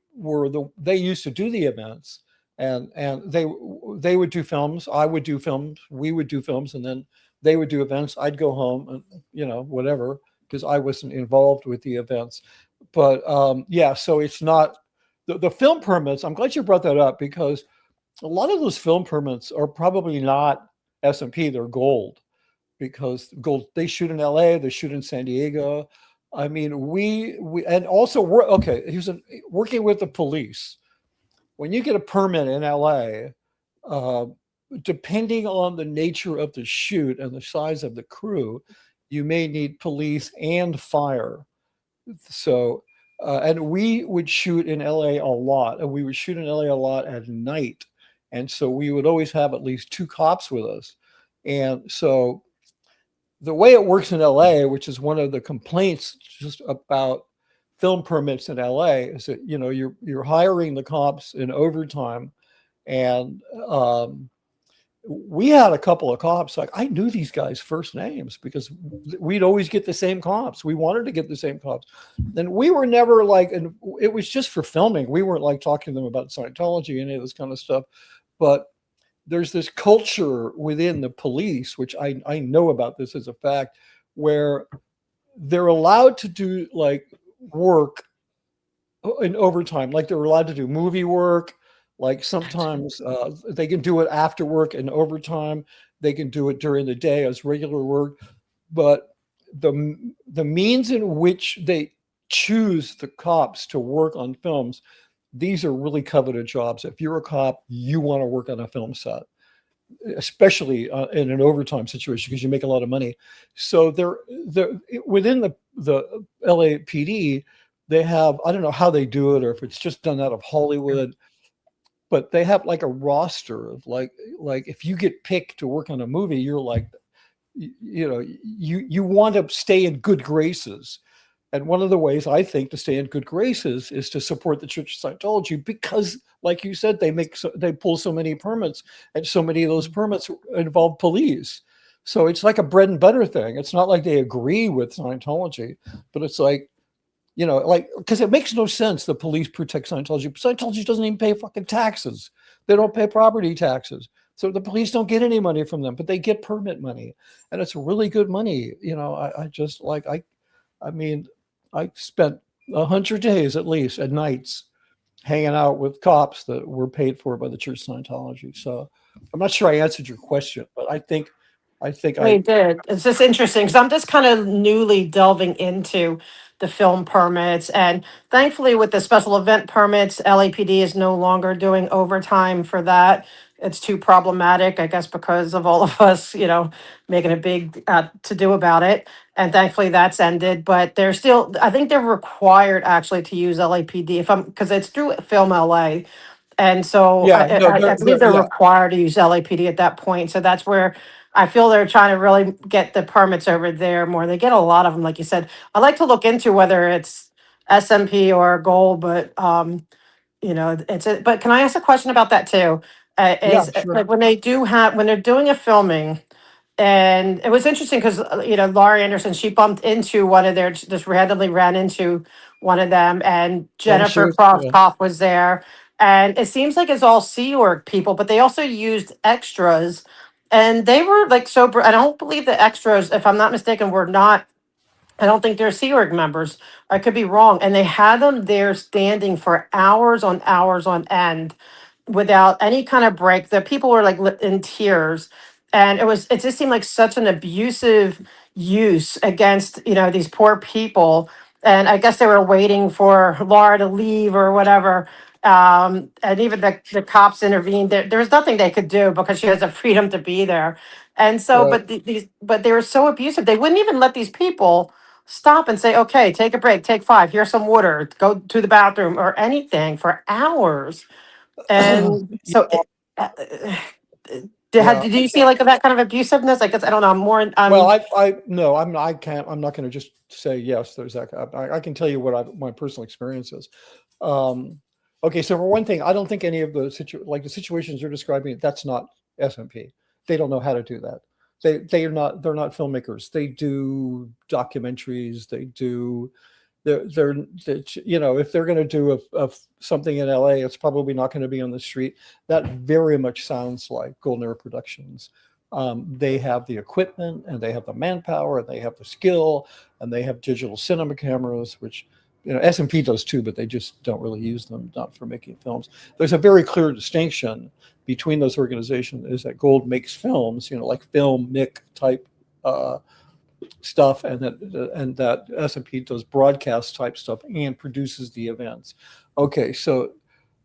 used to do the events and they would do films. I would do films. We would do films, and then they would do events. I'd go home and whatever, because I wasn't involved with the events. But so it's not the film permits. I'm glad you brought that up because a lot of those film permits are probably not SMP. They're Gold, because Gold, they shoot in LA, they shoot in San Diego. I mean, we and also here's working with the police. When you get a permit in LA, depending on the nature of the shoot and the size of the crew, you may need police and fire. So, and we would shoot in LA a lot, and we would shoot in LA a lot at night. And so we would always have at least 2 cops with us. And so the way it works in LA, which is one of the complaints just about film permits in LA, is that, you're hiring the cops in overtime. And we had a couple of cops, like I knew these guys' first names because we'd always get the same cops. We wanted to get the same cops. And we were never like, and it was just for filming. We weren't like talking to them about Scientology, any of this kind of stuff. But there's this culture within the police, which I know about this as a fact, where they're allowed to do like work in overtime. Like they're allowed to do movie work. Like sometimes they can do it after work and overtime. They can do it during the day as regular work. But the means in which they choose the cops to work on films, these are really coveted jobs. If you're a cop, you want to work on a film set, especially in an overtime situation because you make a lot of money. So they're within the LAPD, they have, I don't know how they do it or if it's just done out of Hollywood, but they have like a roster of like if you get picked to work on a movie, you're like, you want to stay in good graces. And one of the ways I think to stay in good graces is to support the Church of Scientology because, like you said, they pull so many permits, and so many of those permits involve police. So it's like a bread and butter thing. It's not like they agree with Scientology, but it's like, because it makes no sense the police protect Scientology. Scientology doesn't even pay fucking taxes. They don't pay property taxes. So the police don't get any money from them, but they get permit money. And it's really good money. I spent 100 days at least at nights hanging out with cops that were paid for by the Church of Scientology. So I'm not sure I answered your question, but I think We did. It's just interesting because I'm just kind of newly delving into the film permits. And thankfully, with the special event permits, LAPD is no longer doing overtime for that. It's too problematic, I guess, because of all of us, making a big to do about it. And thankfully, that's ended. But they're still, I think they're required actually to use LAPD because it's through Film LA. And so yeah, no, I believe they're yeah, required to use LAPD at that point. So that's where I feel they're trying to really get the permits over there more. They get a lot of them, like you said. I like to look into whether it's SMP or gold, but but can I ask a question about that too? yeah, Is sure. like when they're doing a filming, and it was interesting because Laurie Anderson, she bumped into one of their, just randomly ran into one of them, and I'm Jennifer sure. Yeah. Koff was there, and it seems like it's all Sea Org people, but they also used extras, and they were like I don't believe the extras, if I'm not mistaken, were not. I don't think they're Sea Org members. I could be wrong. And they had them there standing for hours on end without any kind of break. The people were like in tears. And it just seemed like such an abusive use against, these poor people. And I guess they were waiting for Lara to leave or whatever. And even the cops intervened. There was nothing they could do because she has the freedom to be there. And so, Right. but they were so abusive. They wouldn't even let these people stop and say, okay, take a break, take five, here's some water, go to the bathroom or anything for hours. And Yeah. so Yeah. did you see like that kind of abusiveness? I guess, I don't know, I'm more, Well, no, I'm not going to just say yes. There's that. I can tell you what my personal experience is. Okay, so for one thing, I don't think any of the the situations you're describing, that's not SMP. They don't know how to do that. They're not filmmakers. They do documentaries. If they're going to do something in LA, it's probably not going to be on the street. That very much sounds like Golden Era Productions. They have the equipment and they have the manpower and they have the skill and they have digital cinema cameras, which S&P does too, but they just don't really use them, not for making films. There's a very clear distinction between those organizations, is that Gold makes films, like film Mick type stuff, and that S&P does broadcast type stuff and produces the events. Okay, so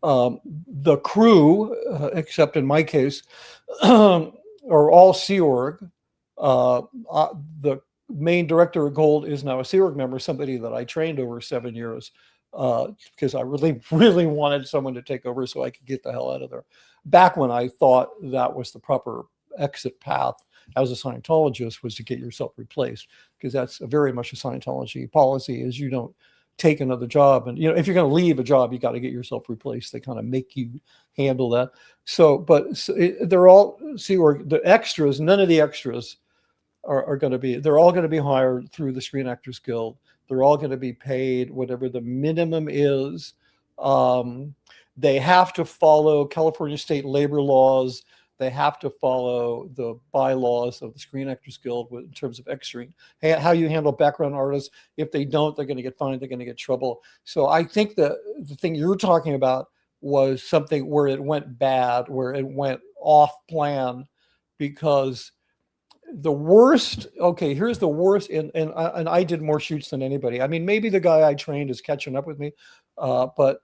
the crew, except in my case, are all Sea Org. The main director of Gold is now a Sea Org member, somebody that I trained over 7 years because I really, really wanted someone to take over so I could get the hell out of there. Back when I thought that was the proper exit path as a Scientologist, was to get yourself replaced, because that's very much a Scientology policy, is you don't take another job. And, if you're going to leave a job, you got to get yourself replaced. They kind of make you handle that. They're all Sea Org. The extras, none of the extras are going to be, they're all going to be hired through the Screen Actors Guild. They're all going to be paid whatever the minimum is. They have to follow California state labor laws. They have to follow the bylaws of the Screen Actors Guild in terms of extring, how you handle background artists. If they don't, they're going to get fined. They're going to get trouble. So I think the thing you're talking about was something where it went bad, where it went off plan, because the worst, okay, here's the worst, and I did more shoots than anybody. I mean, maybe the guy I trained is catching up with me, but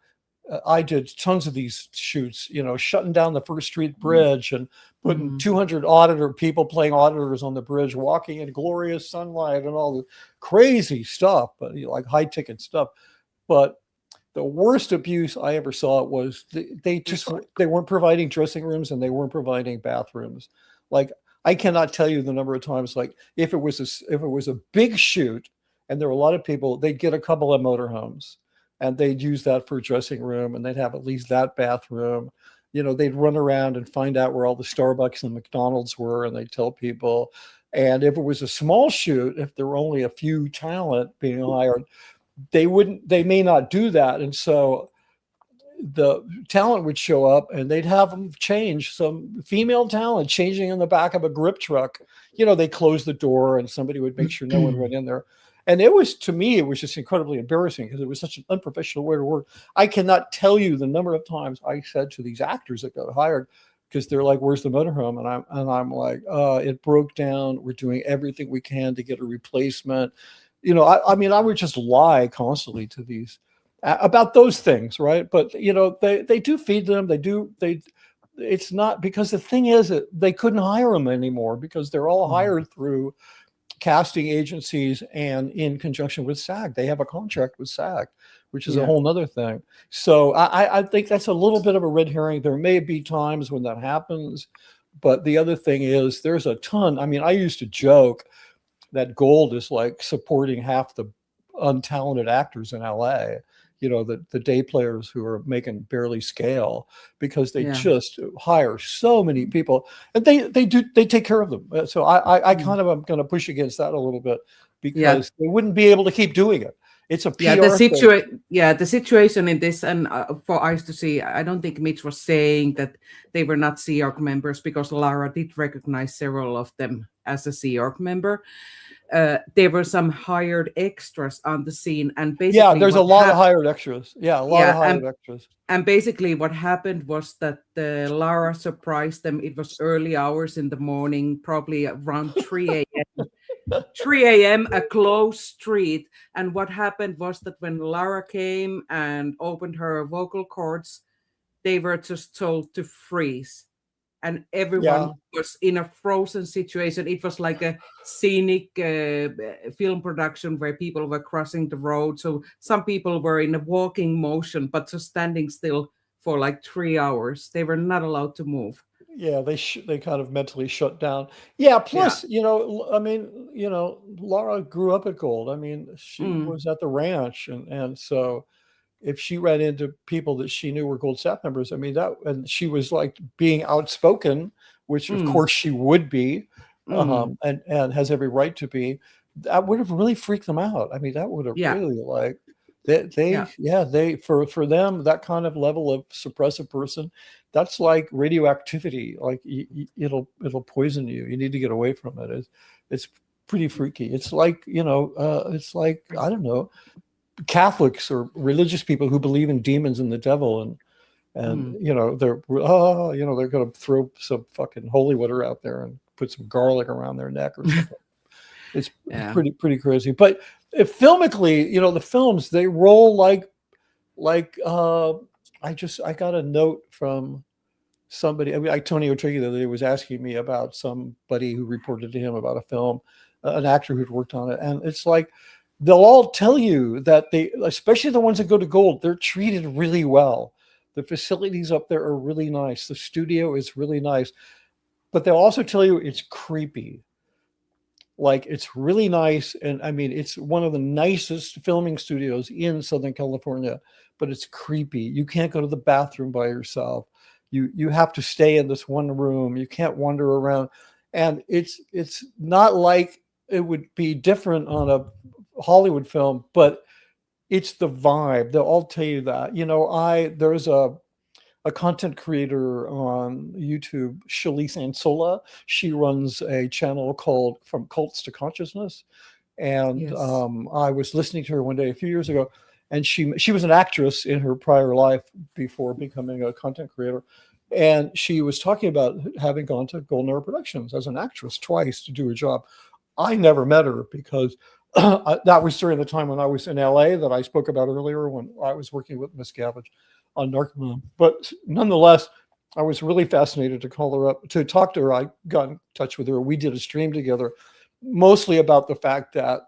I did tons of these shoots, you know, shutting down the First Street Bridge and putting 200 people playing auditors on the bridge, walking in glorious sunlight and all the crazy stuff, but you know, like high ticket stuff. But the worst abuse I ever saw was they weren't providing dressing rooms and they weren't providing bathrooms. Like, I cannot tell you the number of times, like if it was a big shoot and there were a lot of people, they'd get a couple of motorhomes and they'd use that for a dressing room and they'd have at least that bathroom. You know, they'd run around and find out where all the Starbucks and McDonald's were, and they'd tell people. And if it was a small shoot, if there were only a few talent being hired, they may not do that. And so the talent would show up and they'd have them change, some female talent changing in the back of a grip truck. You know, they closed the door and somebody would make sure no one went in there. And it was, to me, it was just incredibly embarrassing because it was such an unprofessional way to work. I cannot tell you the number of times I said to these actors that got hired, because they're like, "Where's the motorhome?" And I'm like, "It broke down. We're doing everything we can to get a replacement." You know, I mean, I would just lie constantly to these about those things, right? But you know, they do feed them. It's not, because the thing is that they couldn't hire them anymore because they're all hired through casting agencies and in conjunction with SAG. They have a contract with SAG, which is a whole nother thing. So I think that's a little bit of a red herring. There may be times when that happens, but the other thing is there's a ton. I mean, I used to joke that gold is like supporting half the untalented actors in LA, you know, the day players who are making barely scale because they just hire so many people, and they take care of them. So I kind of am going to push against that a little bit because they wouldn't be able to keep doing it. It's a PR thing. The situation in this, and for eyes to see, I don't think Mitch was saying that they were not Sea Org members, because Lara did recognize several of them as a Sea Org member. There were some hired extras on the scene, and basically, there's a lot of hired extras. A lot of hired extras. And basically, what happened was that Lara surprised them. It was early hours in the morning, probably around 3 a.m. 3 a.m., a closed street. And what happened was that when Lara came and opened her vocal cords, they were just told to freeze. And everyone was in a frozen situation. It was like a scenic film production where people were crossing the road. So some people were in a walking motion, but just standing still for like 3 hours. They were not allowed to move. Yeah, they kind of mentally shut down. Yeah, plus, you know, I mean, you know, Lara grew up at Gold. I mean, she was at the ranch, and so if she ran into people that she knew were Gold staff members, I mean, and she was like being outspoken, which of course she would be, and has every right to be, that would have really freaked them out. I mean, that would have really like, for them, that kind of level of suppressive person, that's like radioactivity. Like it'll poison you. You need to get away from it. It's pretty freaky. It's like, you know, it's like, I don't know, Catholics or religious people who believe in demons and the devil, and you know, they're going to throw some fucking holy water out there and put some garlic around their neck or something. It's pretty crazy. But if filmically, you know, the films, they roll like I got a note from somebody. I mean, like Tony Otrigi the other day was asking me about somebody who reported to him about a film, an actor who'd worked on it, and it's like, they'll all tell you that especially the ones that go to Gold, they're treated really well. The facilities up there are really nice. The studio is really nice. But they'll also tell you it's creepy. Like, it's really nice. And I mean, it's one of the nicest filming studios in Southern California, but it's creepy. You can't go to the bathroom by yourself. You have to stay in this one room. You can't wander around. And it's not like it would be different on a Hollywood film, but it's the vibe. They'll all tell you that. You know, there's a content creator on YouTube, Shelise Ann Sola. She runs a channel called From Cults to Consciousness. And I was listening to her one day a few years ago, and she was an actress in her prior life before becoming a content creator. And she was talking about having gone to Golden Hour Productions as an actress twice to do a job. I never met her because that was during the time when I was in LA that I spoke about earlier, when I was working with Miscavige on Narconon. But nonetheless, I was really fascinated to call her up, to talk to her. I got in touch with her. We did a stream together, mostly about the fact that,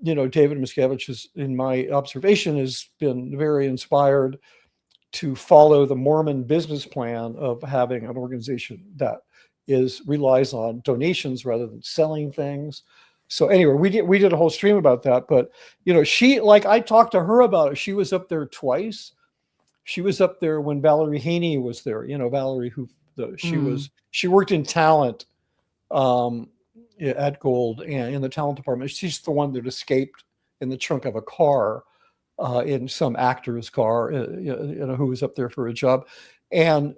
David Miscavige, in my observation, has been very inspired to follow the Mormon business plan of having an organization that relies on donations rather than selling things. So anyway, we did a whole stream about that. But I talked to her about it. She was up there twice. She was up there when Valerie Haney was there. Valerie, she worked in talent at Gold and in the talent department. She's the one that escaped in the trunk of a car. In some actor's car, who was up there for a job. And,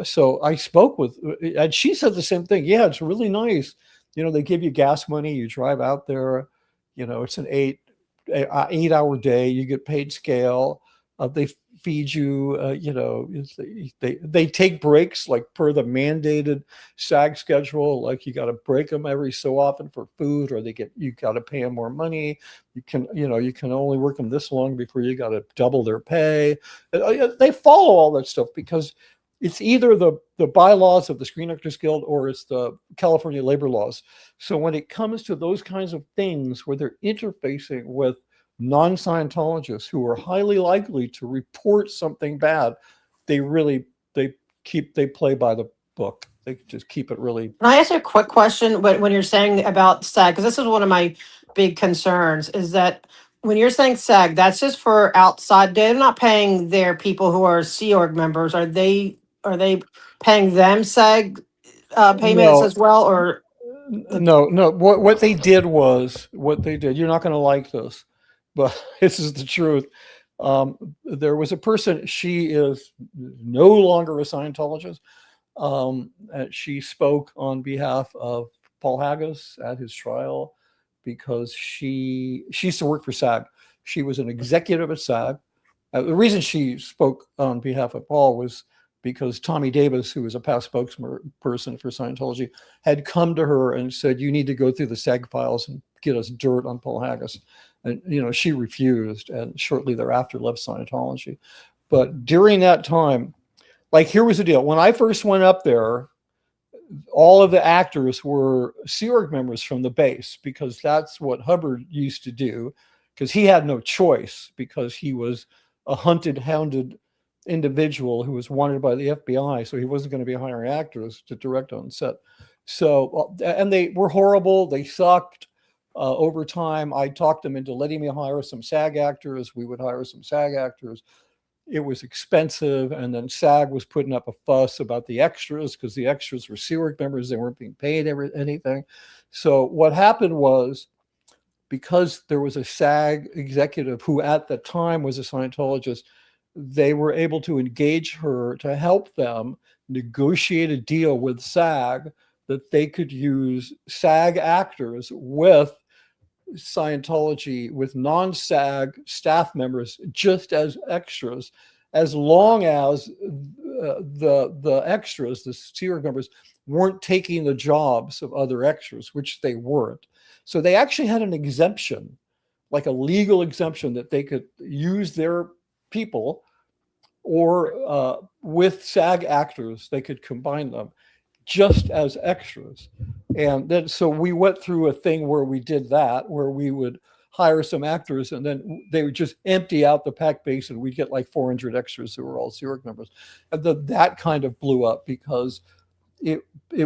so I spoke with, and she said the same thing. Yeah, it's really nice. They give you gas money, you drive out there, it's an 8-hour day, you get paid scale. They feed you, they take breaks like per the mandated SAG schedule. Like you got to break them every so often for food, or you got to pay them more money. You can only work them this long before you got to double their pay. They follow all that stuff because it's either the bylaws of the Screen Actors Guild or it's the California labor laws. So when it comes to those kinds of things where they're interfacing with non-Scientologists who are highly likely to report something bad, they play by the book. They just keep it really. Can I ask you a quick question? When you're saying about SAG, because this is one of my big concerns, is that when you're saying SAG, that's just for outside. They're not paying their people who are Sea Org members. Are they paying them SAG payments as well, or? No. What they did, you're not going to like this, but this is the truth. There was a person, she is no longer a Scientologist. She spoke on behalf of Paul Haggis at his trial because she used to work for SAG. She was an executive at SAG. The reason she spoke on behalf of Paul was because Tommy Davis, who was a past spokesperson for Scientology, had come to her and said, you need to go through the SAG files and get us dirt on Paul Haggis. And, she refused and shortly thereafter left Scientology. But during that time, here was the deal. When I first went up there, all of the actors were Sea Org members from the base because that's what Hubbard used to do, because he had no choice because he was a hunted, hounded individual who was wanted by the FBI. So he wasn't going to be hiring actors to direct on set. So, and they were horrible. They sucked. Over time, I talked them into letting me hire some SAG actors. We would hire some SAG actors. It was expensive. And then SAG was putting up a fuss about the extras because the extras were Sea Org members. They weren't being paid anything. So what happened was, because there was a SAG executive who at the time was a Scientologist, they were able to engage her to help them negotiate a deal with SAG that they could use SAG actors with Scientology, with non-SAG staff members, just as extras, as long as the extras, the Sea Org members, weren't taking the jobs of other extras, which they weren't. So they actually had an exemption, like a legal exemption, that they could use their people, or with SAG actors, they could combine them just as extras. And then, so we went through a thing where we did that, where we would hire some actors and then they would just empty out the pack base and we'd get like 400 extras who were all Sea Org members. And that kind of blew up because it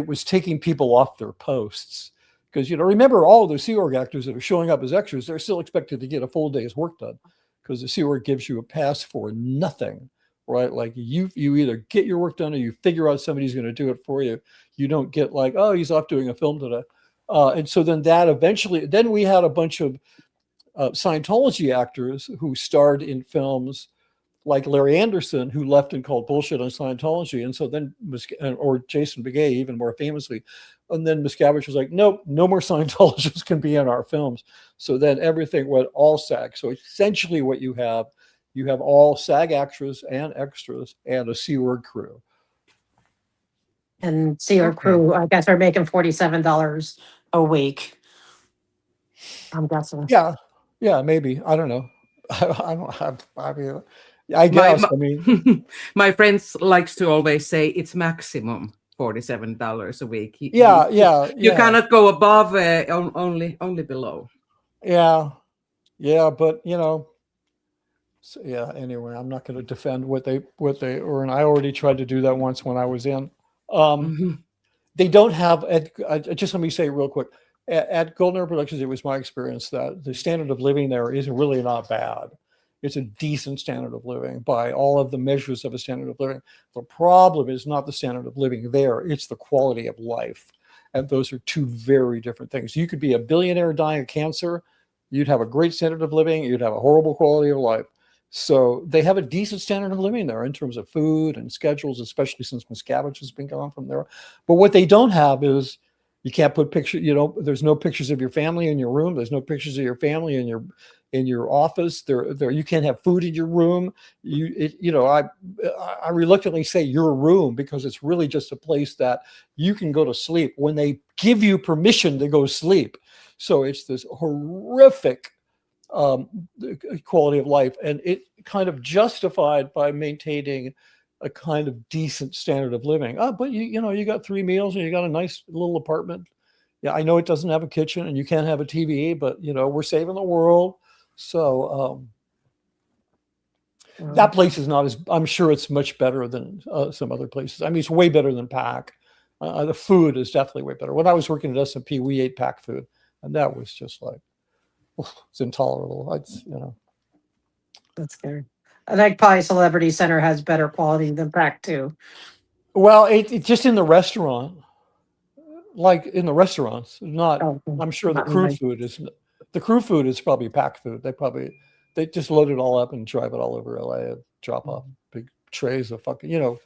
was taking people off their posts. Because, remember, all of the Sea Org actors that are showing up as extras, they're still expected to get a full day's work done because the Sea Org gives you a pass for nothing, right? Like you either get your work done or you figure out somebody's going to do it for you. You don't get like, oh, he's off doing a film today. And so then then we had a bunch of Scientology actors who starred in films like Larry Anderson, who left and called bullshit on Scientology. And so then, or Jason Begay, even more famously. And then Miscavige was like, nope, no more Scientologists can be in our films. So then everything went all SAG. So essentially what you have all SAG extras and extras and a Sea Org crew. And Sea Org crew, I guess, are making $47 a week. I'm guessing. Yeah, maybe. I don't know. I guess. I mean, my friends likes to always say it's maximum $47 a week. You cannot go above, only below. Yeah, but so yeah. Anyway, I'm not going to defend what they earn. I already tried to do that once when I was in. They don't have. Just let me say real quick. At Golden Hour Productions, it was my experience that the standard of living there is really not bad. It's a decent standard of living by all of the measures of a standard of living. The problem is not the standard of living there, it's the quality of life. And those are two very different things. You could be a billionaire dying of cancer, you'd have a great standard of living, you'd have a horrible quality of life. So they have a decent standard of living there in terms of food and schedules, especially since Miscavige has been gone from there. But what they don't have is you can't put pictures, there's no pictures of your family in your room. There's no pictures of your family in your office. There you can't have food in your room. I reluctantly say your room because it's really just a place that you can go to sleep when they give you permission to go sleep. So it's this horrific quality of life, and it kind of justified by maintaining a kind of decent standard of living. But you got 3 meals and you got a nice little apartment. Yeah, I know it doesn't have a kitchen and you can't have a TV, but we're saving the world. So that place is not as, I'm sure it's much better than some other places. I mean, it's way better than PAC. The food is definitely way better. When I was working at S&P, we ate PAC food, and that was just like, it's intolerable. That's scary. I think probably Celebrity Center has better quality than PAC too. Well, it just in the restaurant, like in the restaurants, not. I'm sure the crew food is. The crew food is probably PAC food. They just load it all up and drive it all over LA and drop off big trays of fucking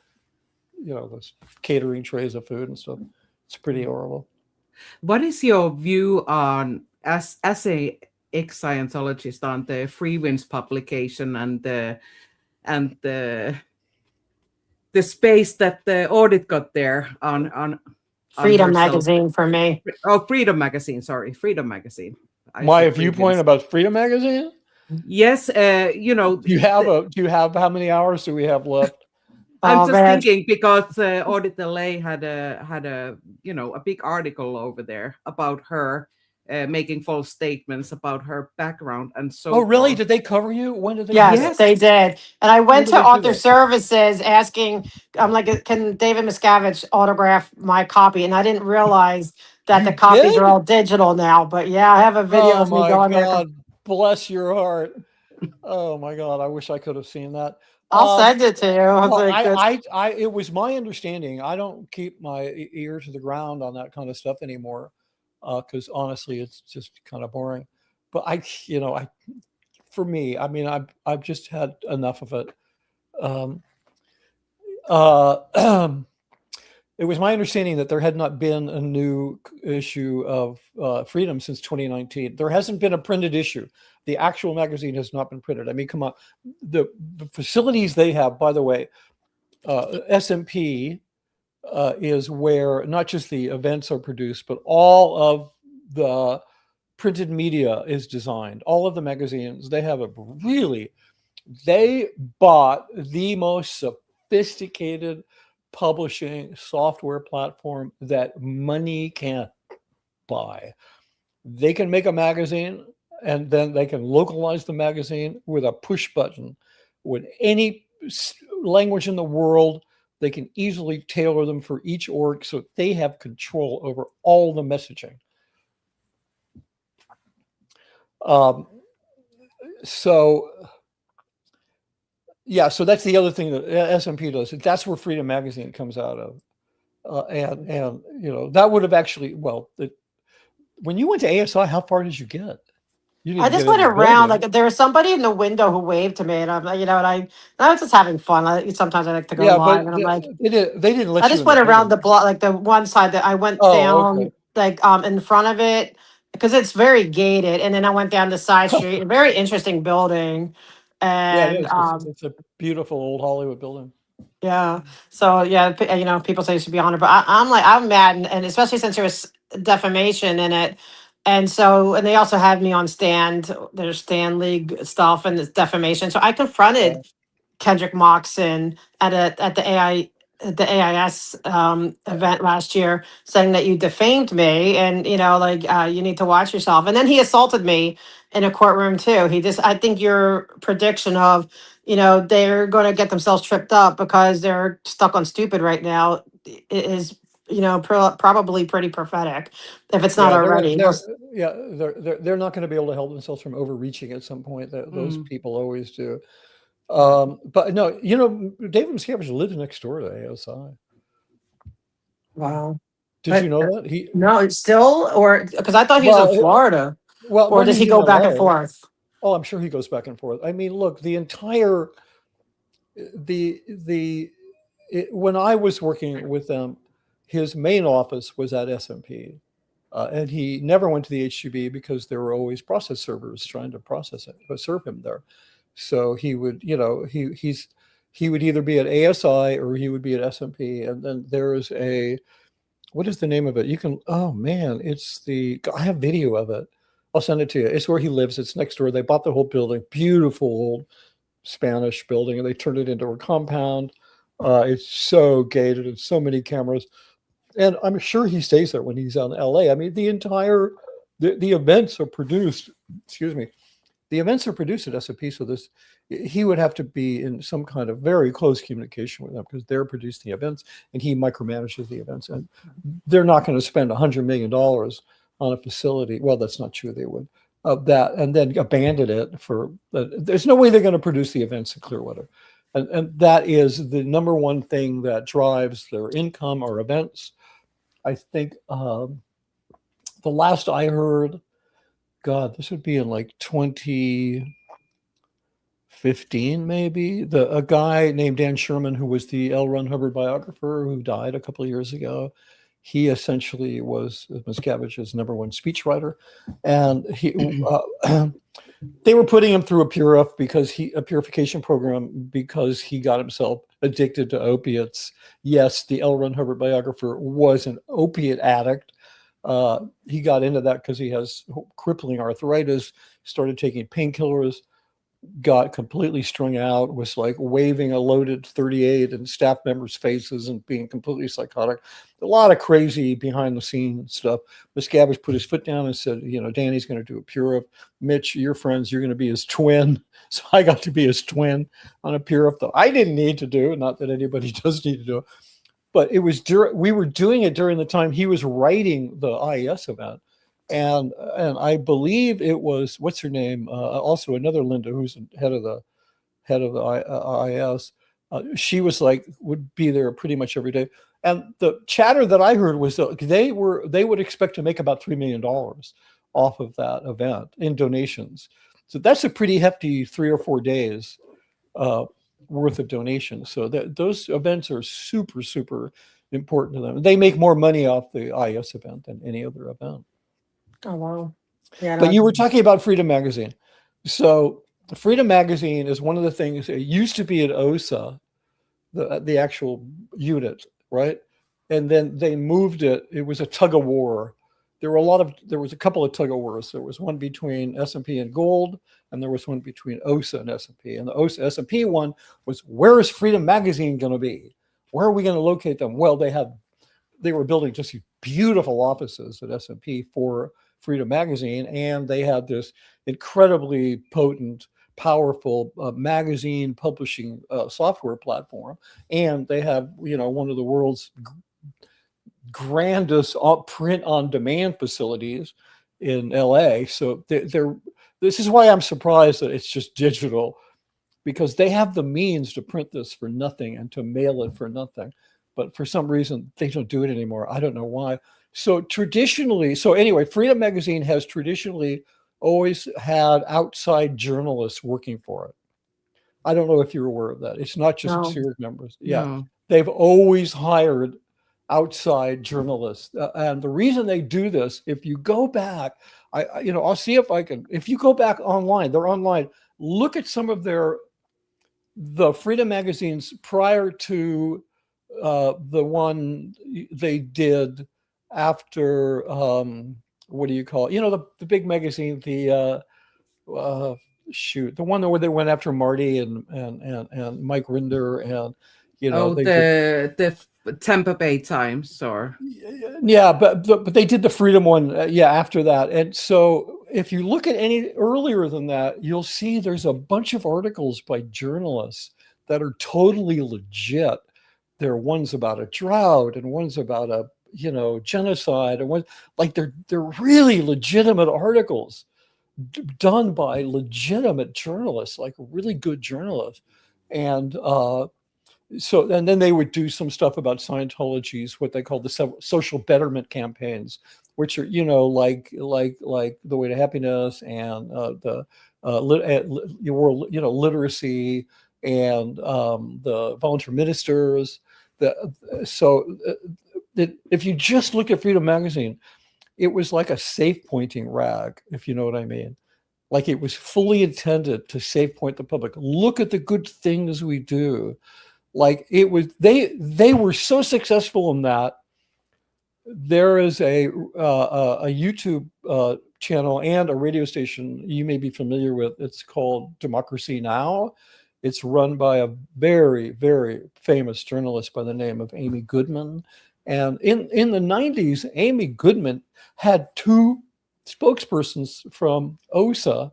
those catering trays of food and stuff. It's pretty horrible. What is your view on as a ex-Scientologist on the Free Winds publication and the space that the audit got there on Freedom Magazine for me. Oh, Freedom Magazine. Sorry, Freedom Magazine. My viewpoint about Freedom Magazine? Yes, Do you have how many hours do we have left? I'm just thinking because AuditLA had a big article over there about her making false statements about her background and so. Oh, really? Forth. Did they cover you? When did they? Yes, they did. And I went to Author Services asking, I'm like, can David Miscavige autograph my copy? And I didn't realize that the copies are all digital now. But yeah, I have a video of me going there. Bless your heart. Oh my God, I wish I could have seen that. I'll send it to you. It was my understanding. I don't keep my ear to the ground on that kind of stuff anymore. Because honestly, it's just kind of boring. But for me, I mean, I've just had enough of it. It was my understanding that there had not been a new issue of Freedom since 2019. There hasn't been a printed issue. The actual magazine has not been printed. I mean, come on. The facilities they have, by the way, SMP is where not just the events are produced, but all of the printed media is designed. All of the magazines, they bought the most sophisticated publishing software platform that money can't buy. They can make a magazine and then they can localize the magazine with a push button with any language in the world. They can easily tailor them for each org so they have control over all the messaging. So that's the other thing that SMP does. That's where Freedom Magazine comes out of. And that would have actually, when you went to ASI, how far did you get? You need I to get just in went the around, building. like there was somebody in the window who waved to me, and I'm like, and I was just having fun. Sometimes I like to go Yeah, but live, and I'm like, they didn't I let you just in the went around building. the block, like the one side that I went Oh, okay. down, like in front of it, because it's very gated, and then I went down the side street, a very interesting building, Yeah, it and is. It's a beautiful old Hollywood building. yeah. So yeah, people say you should be honored, but I'm like, I'm mad, and especially since there was defamation in it, and so, and they also had me on stand. There's stand league stuff and it's defamation. So I Yeah. confronted Kendrick Moxon at the AIS event last year, saying that you defamed me, and you need to watch yourself. And then he assaulted me in a courtroom too. I think your prediction of they're going to get themselves tripped up because they're stuck on stupid right now is probably pretty prophetic, if it's not Yeah, already. they're not going to be able to help themselves from overreaching at some point. Those Mm. people always do. But no, David Miscavige lived next door to ASI. Wow. Did you know that? No, it's still, or because I thought he was in Well, Florida, well, or no, does he he's in go back and LA. forth? Oh, I'm sure he goes back and forth. I mean, look, the entire the when I was working with them, his main office was at S&P. And he never went to the HGB because there were always process servers trying to process it, but serve him there. So he would, he would either be at ASI or he would be at S&P. And then there is what is the name of it? You can, oh man, I have video of it. I'll send it to you. It's where he lives. It's next door. They bought the whole building, beautiful old Spanish building, and they turned it into a compound. It's so gated and so many cameras. And I'm sure he stays there when he's out in LA. I mean, the events are produced, excuse me, the events are produced at S&P. So he would have to be in some kind of very close communication with them because they're producing the events and he micromanages the events. And they're not going to spend $100 million on a facility. Well, that's not true. They would that and then abandon it there's no way they're going to produce the events in Clearwater. And that is the number one thing that drives their income or events. I think the last I heard, God, this would be in like 2015, maybe. A guy named Dan Sherman, who was the L. Ron Hubbard biographer, who died a couple of years ago. He essentially was Miscavige's number one speechwriter, and they were putting him through a purification program because he got himself addicted to opiates. Yes, the L. Ron Hubbard biographer was an opiate addict. He got into that because he has crippling arthritis, started taking painkillers, got completely strung out, was like waving a loaded 38 in staff members' faces and being completely psychotic. A lot of crazy behind the scenes stuff. Miscavige put his foot down and said, Danny's going to do a purif. Mitch, your friends, you're going to be his twin. So I got to be his twin on a purif that I didn't need to do. Not that anybody does need to do it. But it was we were doing it during the time he was writing the IES event. And I believe it was, what's her name? Also another Linda, who's head of the IIS. She was would be there pretty much every day. And the chatter that I heard was that they would expect to make about $3 million off of that event in donations. So that's a pretty hefty 3 or 4 days worth of donations. So those events are super, super important to them. They make more money off the IIS event than any other event. Oh, wow. Yeah. But you were talking about Freedom Magazine. So Freedom Magazine is one of the things. It used to be at OSA, the actual unit, right? And then they moved it. It was a tug of war. There was a couple of tug of wars. There was one between S&P and Gold, and there was one between OSA and S&P. And the OSA S&P one was, where is Freedom Magazine going to be? Where are we going to locate them? Well, they were building just these beautiful offices at S&P for Freedom Magazine, and they had this incredibly potent, powerful magazine publishing software platform, and they have one of the world's grandest print-on-demand facilities in LA. So this is why I'm surprised that it's just digital, because they have the means to print this for nothing and to mail it for nothing. But for some reason, they don't do it anymore. I don't know why. So anyway, Freedom Magazine has traditionally always had outside journalists working for it. I don't know if you're aware of that. It's not just No. CERD members. Yeah, No. they've always hired outside journalists, and the reason they do this, if you go back, I'll see if I can. If you go back online, they're online. Look at some of the Freedom magazines prior to the one they did after. What do you call it? The big magazine, the one where they went after Marty and Mike Rinder and the Tampa Bay Times, or but they did the Freedom one after that. And so if you look at any earlier than that, you'll see there's a bunch of articles by journalists that are totally legit. There are ones about a drought and ones about a genocide, and one they're really legitimate articles done by legitimate journalists, like really good journalists. And and then they would do some stuff about Scientology's, what they call the social betterment campaigns, which are, like the Way to Happiness and literacy and the volunteer ministers. If you just look at Freedom Magazine, it was like a safe pointing rag, if you know what I mean. Like it was fully intended to safe point the public. Look at the good things we do. Like it was, they were so successful in that. There is a YouTube channel and a radio station you may be familiar with. It's called Democracy Now! It's run by a very, very famous journalist by the name of Amy Goodman. And in the 90s, Amy Goodman had two spokespersons from OSA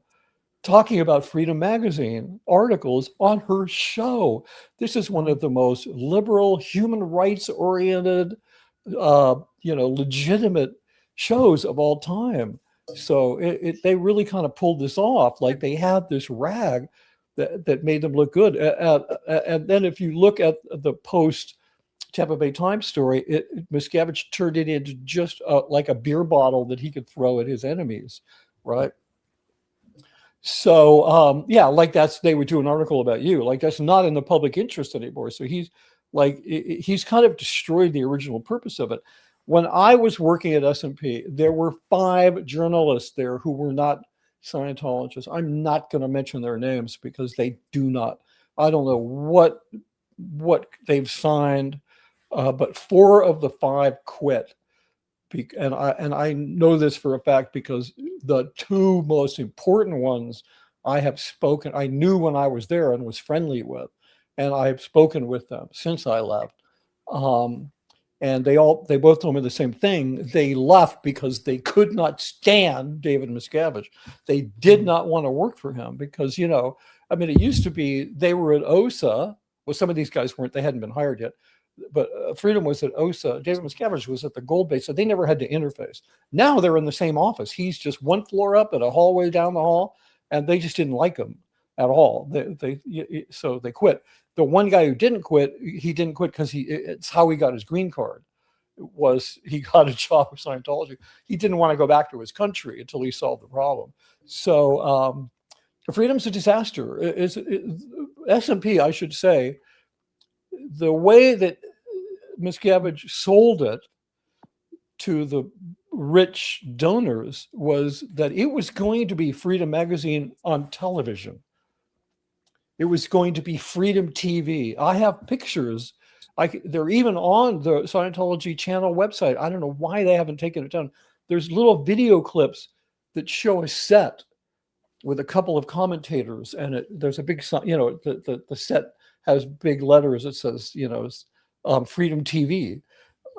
talking about Freedom Magazine articles on her show. This is one of the most liberal, human rights oriented, legitimate shows of all time. So they really kind of pulled this off. Like they had this rag that made them look good. And then if you look at the post Tampa Bay Times story, Miscavige turned it into just like a beer bottle that he could throw at his enemies, right? So they would do an article about you. Like that's not in the public interest anymore. So he's kind of destroyed the original purpose of it. When I was working at S&P, there were 5 journalists there who were not Scientologists. I'm not going to mention their names because they do not. I don't know what they've signed, but 4 of the 5 quit. And I know this for a fact because the 2 most important ones I knew when I was there and was friendly with, and I have spoken with them since I left. And they both told me the same thing. They left because they could not stand David Miscavige. They did not want to work for him because, it used to be they were at OSA. Well, some of these guys weren't, they hadn't been hired yet. But Freedom was at OSA. David Miscavige was at the Gold Base, so they never had to interface. Now they're in the same office. He's just 1 floor up and a hallway down the hall, and they just didn't like him at all. So they quit. The one guy who didn't quit, he didn't quit because it's how he got his green card. He got a job with Scientology. He didn't want to go back to his country until he solved the problem. So Freedom's a disaster. S&P, I should say, the way that Miscavige sold it to the rich donors was that it was going to be Freedom Magazine on television. It was going to be Freedom TV. I have pictures. They're even on the Scientology channel website. I don't know why they haven't taken it down. There's little video clips that show a set with a couple of commentators, and there's a big, the set has big letters that says, Freedom TV.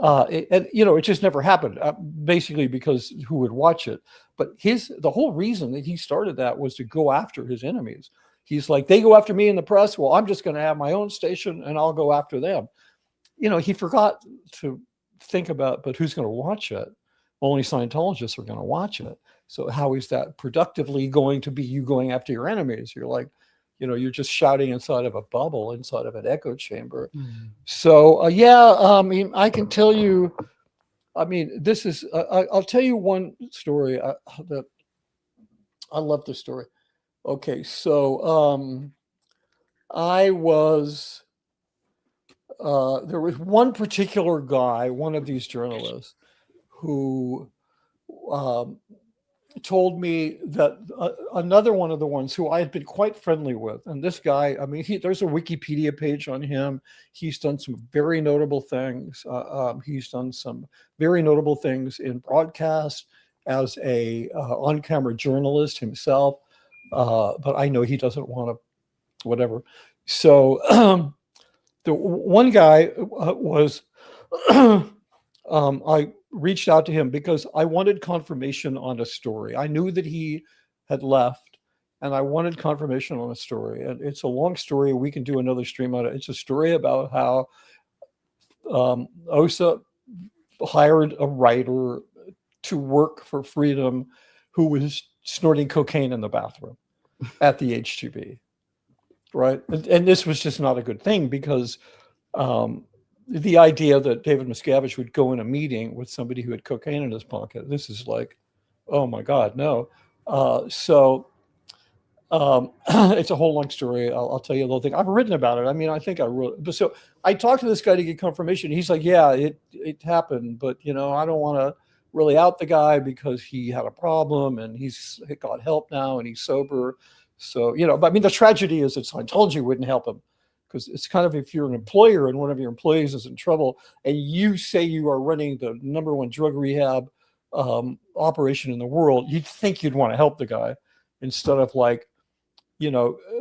It just never happened, basically because who would watch it? But the whole reason that he started that was to go after his enemies. He's like, they go after me in the press. Well, I'm just going to have my own station and I'll go after them. He forgot to think about, but who's going to watch it? Only Scientologists are going to watch it. So how is that productively going to be you going after your enemies? You're like, you're just shouting inside of a bubble, inside of an echo chamber. Mm-hmm. So, I can tell you, this is, I'll tell you one story that I love this story. Okay, so I was, there was one particular guy, one of these journalists, who told me that another one of the ones who I had been quite friendly with, and this guy, I mean, there's a Wikipedia page on him. He's done some very notable things. He's done some very notable things in broadcast as a on-camera journalist himself. But I know he doesn't want to, whatever. So the one guy was, I reached out to him because I wanted confirmation on a story. I knew that he had left and I wanted confirmation on a story. And it's a long story. We can do another stream on it. It's a story about how OSA hired a writer to work for Freedom who was snorting cocaine in the bathroom at the HGB, right? And this was just not a good thing because the idea that David Miscavige would go in a meeting with somebody who had cocaine in his pocket, this is like, oh my God, no. So it's a whole long story. I'll tell you a little thing. I've written about it. I mean, I think I wrote, but so I talked to this guy to get confirmation. He's like, yeah, it happened, but I don't want to really out the guy because he had a problem and he's got help now and he's sober. So, but I mean, the tragedy is that Scientology wouldn't help him. Because it's kind of, if you're an employer and one of your employees is in trouble and you say you are running the #1 drug rehab operation in the world, you'd think you'd want to help the guy instead of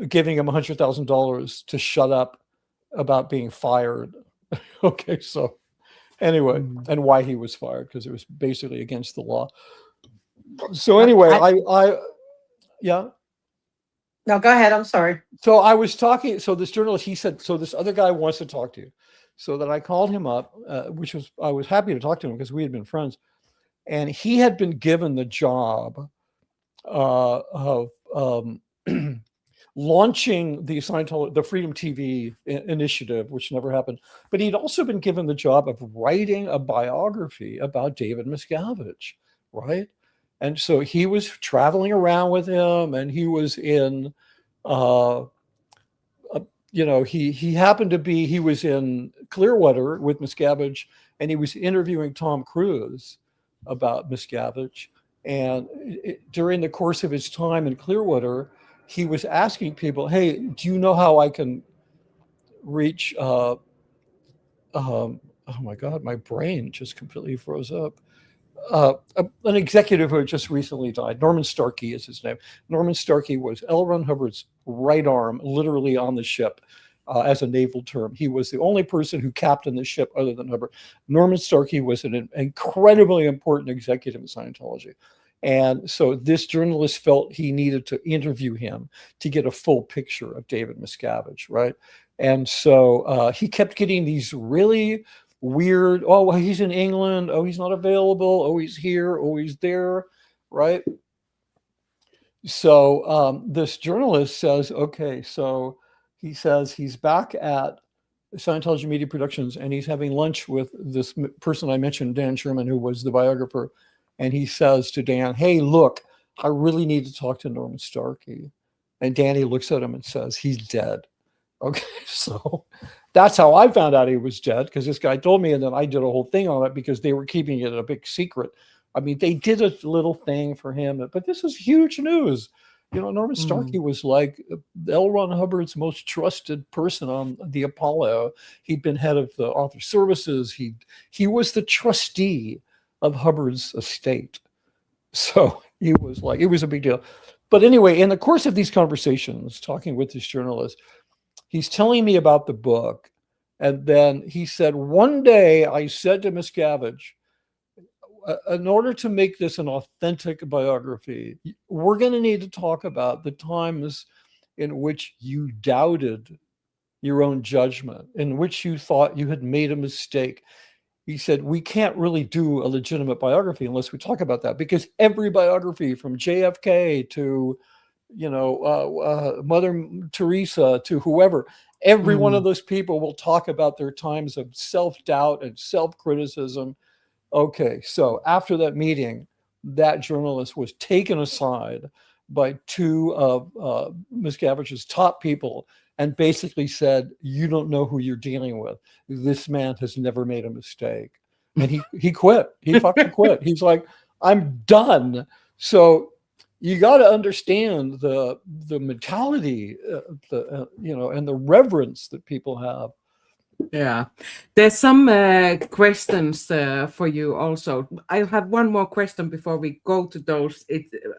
giving him $100,000 to shut up about being fired. Okay, so anyway, and why he was fired, because it was basically against the law. So anyway, yeah. No, go ahead. I'm sorry. So I was talking, so this journalist, he said, so this other guy wants to talk to you. So that I called him up, I was happy to talk to him because we had been friends. And he had been given the job of launching the Scientology, the Freedom TV initiative, which never happened. But he'd also been given the job of writing a biography about David Miscavige, right? And so he was traveling around with him, and he was in, he happened to be, he was in Clearwater with Miscavige, and he was interviewing Tom Cruise about Miscavige. And during the course of his time in Clearwater, he was asking people, hey, do you know how I can reach, oh my God, my brain just completely froze up. An executive who had just recently died. Norman Starkey is his name. Norman Starkey was L. Ron Hubbard's right arm, literally on the ship as a naval term. He was the only person who captained the ship other than Hubbard. Norman Starkey was an incredibly important executive in Scientology. And so this journalist felt he needed to interview him to get a full picture of David Miscavige, right? And so he kept getting these really weird, oh, well, he's in England, oh, he's not available, oh, he's here, oh, he's there, right? So this journalist says, okay, so he says he's back at Scientology Media Productions and he's having lunch with this person I mentioned, Dan Sherman, who was the biographer. And he says to Dan, hey, look, I really need to talk to Norman Starkey. And Danny looks at him and says, he's dead. Okay, so that's how I found out he was dead, because this guy told me, and then I did a whole thing on it because they were keeping it a big secret. I mean, they did a little thing for him, but this is huge news. Norman Starkey was like L. Ron Hubbard's most trusted person on the Apollo. He'd been head of the author services. He was the trustee of Hubbard's estate. So he was like, it was a big deal. But anyway, in the course of these conversations, talking with this journalist, he's telling me about the book. And then he said, one day I said to Miscavige, in order to make this an authentic biography, we're going to need to talk about the times in which you doubted your own judgment, in which you thought you had made a mistake. He said, we can't really do a legitimate biography unless we talk about that, because every biography from JFK to Mother Teresa to whoever, every one of those people will talk about their times of self-doubt and self-criticism. Okay, so after that meeting, that journalist was taken aside by two of Miscavige's top people and basically said, you don't know who you're dealing with. This man has never made a mistake. And he quit. He fucking quit. He's like, I'm done. So you got to understand the mentality, and the reverence that people have. Yeah, there's some questions for you also. I have one more question before we go to those.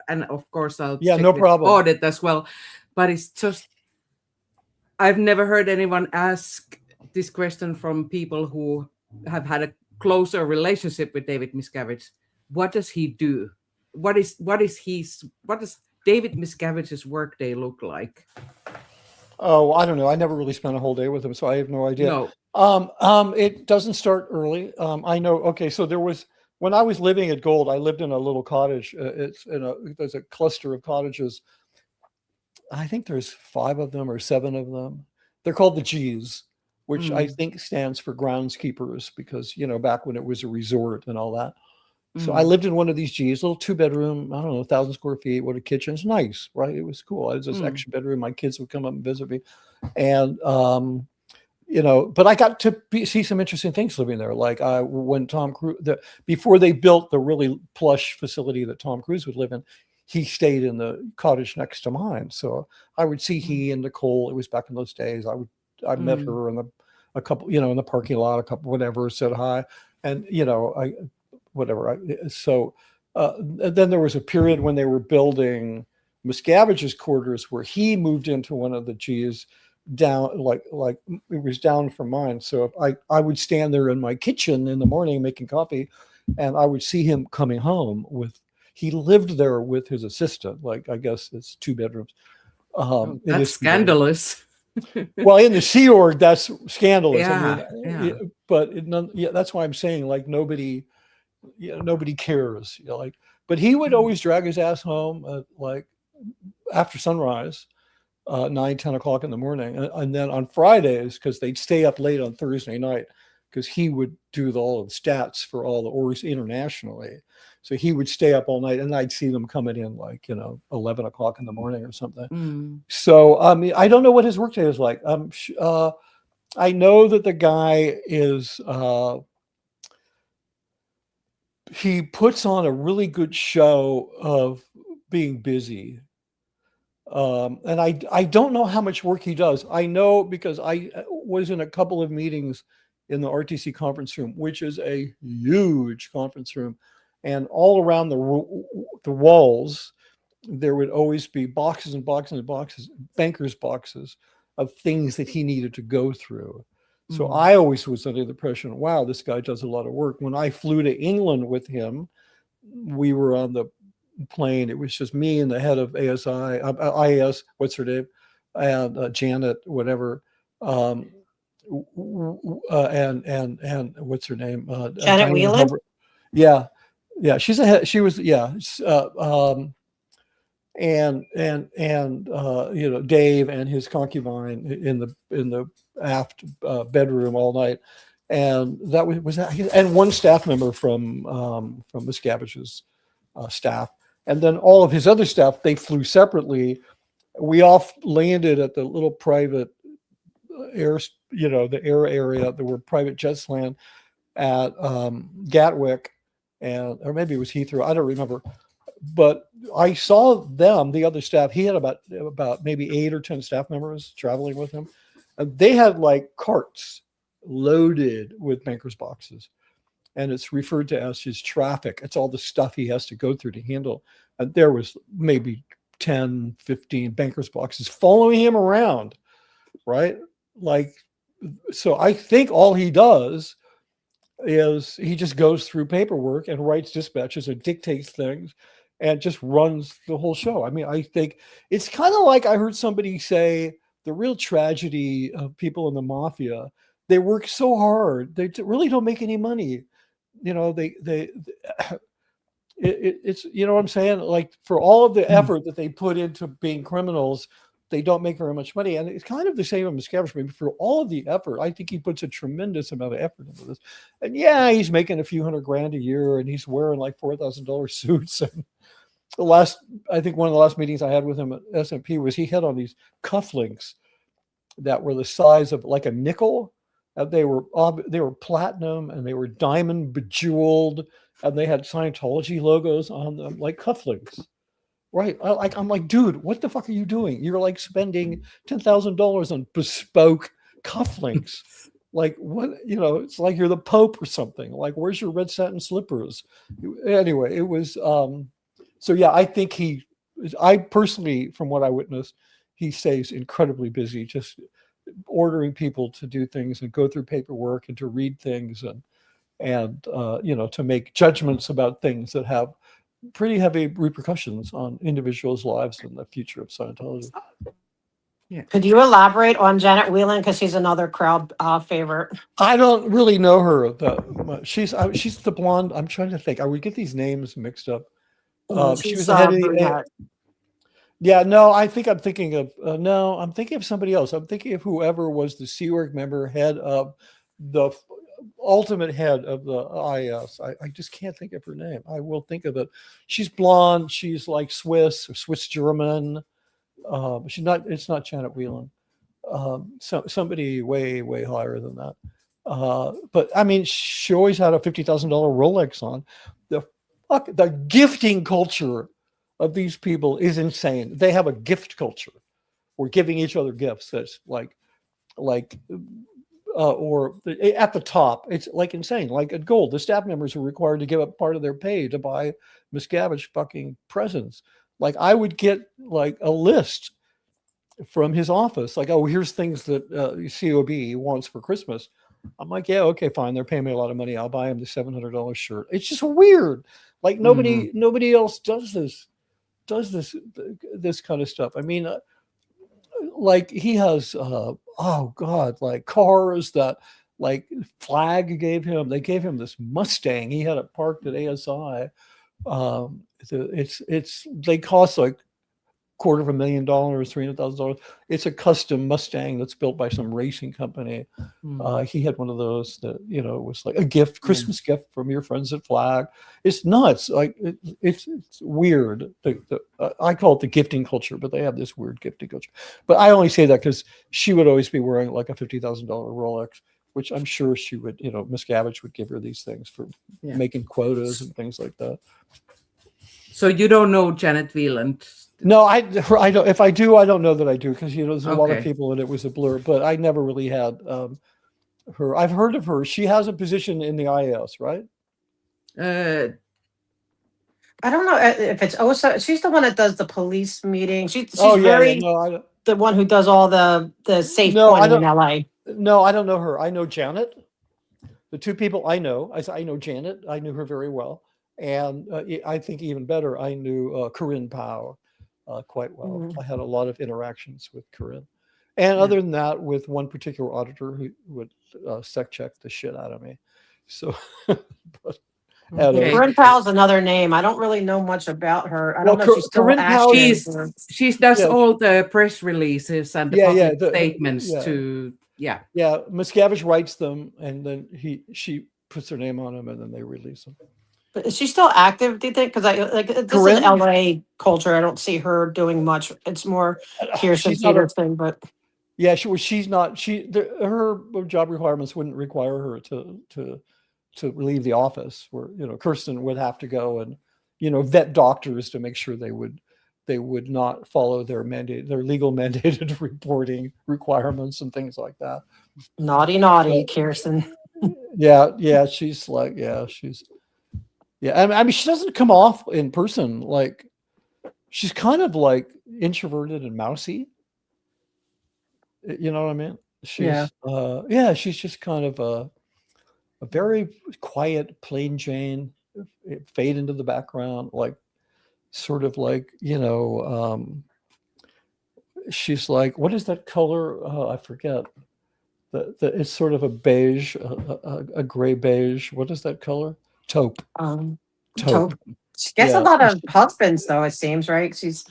And of course I'll check No with problem. audit as well. But it's just, I've never heard anyone ask this question from people who have had a closer relationship with David Miscavige. What does he do? What does David Miscavige's workday look like? Oh, I don't know. I never really spent a whole day with him, so I have no idea. No. It doesn't start early. I know. Okay, so when I was living at Gold, I lived in a little cottage. There's a cluster of cottages. I think there's 5 of them or 7 of them. They're called the G's, which I think stands for groundskeepers, because back when it was a resort and all that. So I lived in one of these G's, little 2-bedroom, I don't know, 1,000 square feet with a kitchen. It's nice, right? It was cool. I was this extra bedroom. My kids would come up and visit me. And, but I got to see some interesting things living there. Like when Tom Cruise, before they built the really plush facility that Tom Cruise would live in, he stayed in the cottage next to mine. So I would see he and Nicole. It was back in those days. I met her in a couple, in the parking lot, a couple, whatever, said hi. And, then there was a period when they were building Miscavige's quarters where he moved into one of the G's down, like it was down from mine. So I would stand there in my kitchen in the morning making coffee, and I would see him coming home he lived there with his assistant. Like, I guess it's 2 bedrooms. That's scandalous. Well, in the Sea Org, that's scandalous. Yeah, But that's why I'm saying, like, nobody cares. But he would always drag his ass home like after sunrise, 9, 10 o'clock in the morning. And then on Fridays, because they'd stay up late on Thursday night, because he would do all of the stats for all the ORs internationally. So he would stay up all night, and I'd see them coming in like, 11 o'clock in the morning or something. So, I don't know what his workday is like. I know that the guy is, he puts on a really good show of being busy. And I don't know how much work he does. I know because I was in a couple of meetings in the RTC conference room, which is a huge conference room. And all around the walls, there would always be boxes and boxes and boxes, bankers' boxes of things that he needed to go through. So I always was under the impression, wow, this guy does a lot of work. When I flew to England with him, we were on the plane. It was just me and the head of IAS, what's her name, and Janet, whatever, and what's her name? Janet Whelan? Yeah. She's a head. She was, Dave and his concubine in the aft bedroom all night, and that was that, and one staff member from Miscavige's staff, and then all of his other staff, they flew separately. We all landed at the little private air, the air area that where private jets land at Gatwick, or maybe it was Heathrow, I don't remember. But I saw them, the other staff. He had about maybe 8 or 10 staff members traveling with him. And they had like carts loaded with bankers' boxes. And it's referred to as his traffic. It's all the stuff he has to go through to handle. And there was maybe 10, 15 bankers' boxes following him around, right? Like, so I think all he does is he just goes through paperwork and writes dispatches and dictates things and just runs the whole show. I mean, I think it's kind of like I heard somebody say the real tragedy of people in the mafia, they work so hard, they really don't make any money. It's, you know what I'm saying? Like, for all of the effort that they put into being criminals, they don't make very much money. And it's kind of the same with Miscavige. Maybe for all of the effort, I think he puts a tremendous amount of effort into this. And yeah, he's making a few $100,000 a year, and he's wearing like $4,000 suits. And the last I think one of the last meetings I had with him at SMP was he had on these cufflinks that were the size of like a nickel. And they were platinum and they were diamond bejeweled, and they had Scientology logos on them, like cufflinks. Right. I'm like, dude, what the fuck are you doing? You're like spending $10,000 on bespoke cufflinks. Like, what, it's like you're the Pope or something. Like, where's your red satin slippers? Anyway, it was, so yeah, I personally, from what I witnessed, he stays incredibly busy, just ordering people to do things and go through paperwork and to read things and to make judgments about things that have pretty heavy repercussions on individuals' lives and the future of Scientology. Yeah. Could you elaborate on Janet Whelan, because she's another crowd favorite? I don't really know her that much. She's the blonde. I'm trying to think. I would get these names mixed up. She was the head of the. Yeah, no, I think I'm thinking of I'm thinking of somebody else. I'm thinking of whoever was the Sea Org member, head of the ultimate head of the IS. I just can't think of her name. I will think of it. She's blonde. She's like Swiss or Swiss German. She's not. It's not Janet Whelan. Somebody way, way higher than that. But I mean, she always had a $50,000 Rolex on. The gifting culture of these people is insane. They have a gift culture. We're giving each other gifts. That's or at the top, it's like insane. Like at Gold, the staff members are required to give up part of their pay to buy Miscavige fucking presents. Like I would get like a list from his office, like, oh, here's things that COB wants for Christmas. I'm like, yeah, okay, fine. They're paying me a lot of money. I'll buy him the $700 shirt. It's just weird. Like nobody else does this kind of stuff. I mean, like he has, oh God, like cars that like Flag gave him. They gave him this Mustang. He had it parked at ASI. They cost like $250,000, $300,000. It's a custom Mustang that's built by some racing company. He had one of those that was like a gift, Christmas gift from your friends at Flag. It's nuts. Like it's weird. I call it the gifting culture, but they have this weird gifting culture. But I only say that because she would always be wearing like a $50,000 Rolex, which I'm sure she would. Miscavige would give her these things for making quotas and things like that. So you don't know Janet Whelan? No, I don't. If I do, I don't know that I do, because there's a lot of people and it was a blur. But I never really had her. I've heard of her. She has a position in the IS, right? I don't know if it's also. She's the one that does the police meeting. She's the one who does all the safe pointing in LA. No, I don't know her. I know Janet. The two people I know Janet. I knew her very well. And I think even better, I knew Corinne Powell quite well. I had a lot of interactions with Corinne. And other than that, with one particular auditor who would sec check the shit out of me. So, Corinne Powell's another name. I don't really know much about her. I don't know if she's still active. She does all the press releases and the public statements to. Yeah, Miscavige writes them, and then she puts her name on them, and then they release them. But is she still active, do you think? Because this is LA culture. I don't see her doing much. It's more Kirsten Peterson, but yeah, she's not. Her job requirements wouldn't require her to leave the office. Where Kirsten would have to go and vet doctors to make sure they would not follow their legal mandated reporting requirements and things like that. Naughty, Kirsten. Yeah, she's like, she's. Yeah, I mean, she doesn't come off in person like she's kind of like introverted and mousy. You know what I mean? She's she's just kind of a very quiet, plain Jane, fade into the background, like sort of like she's like, what is that color? I forget. It's sort of a beige, a gray beige. What is that color? Taupe. Taupe. She gets a lot of husbands, though, it seems, right? She's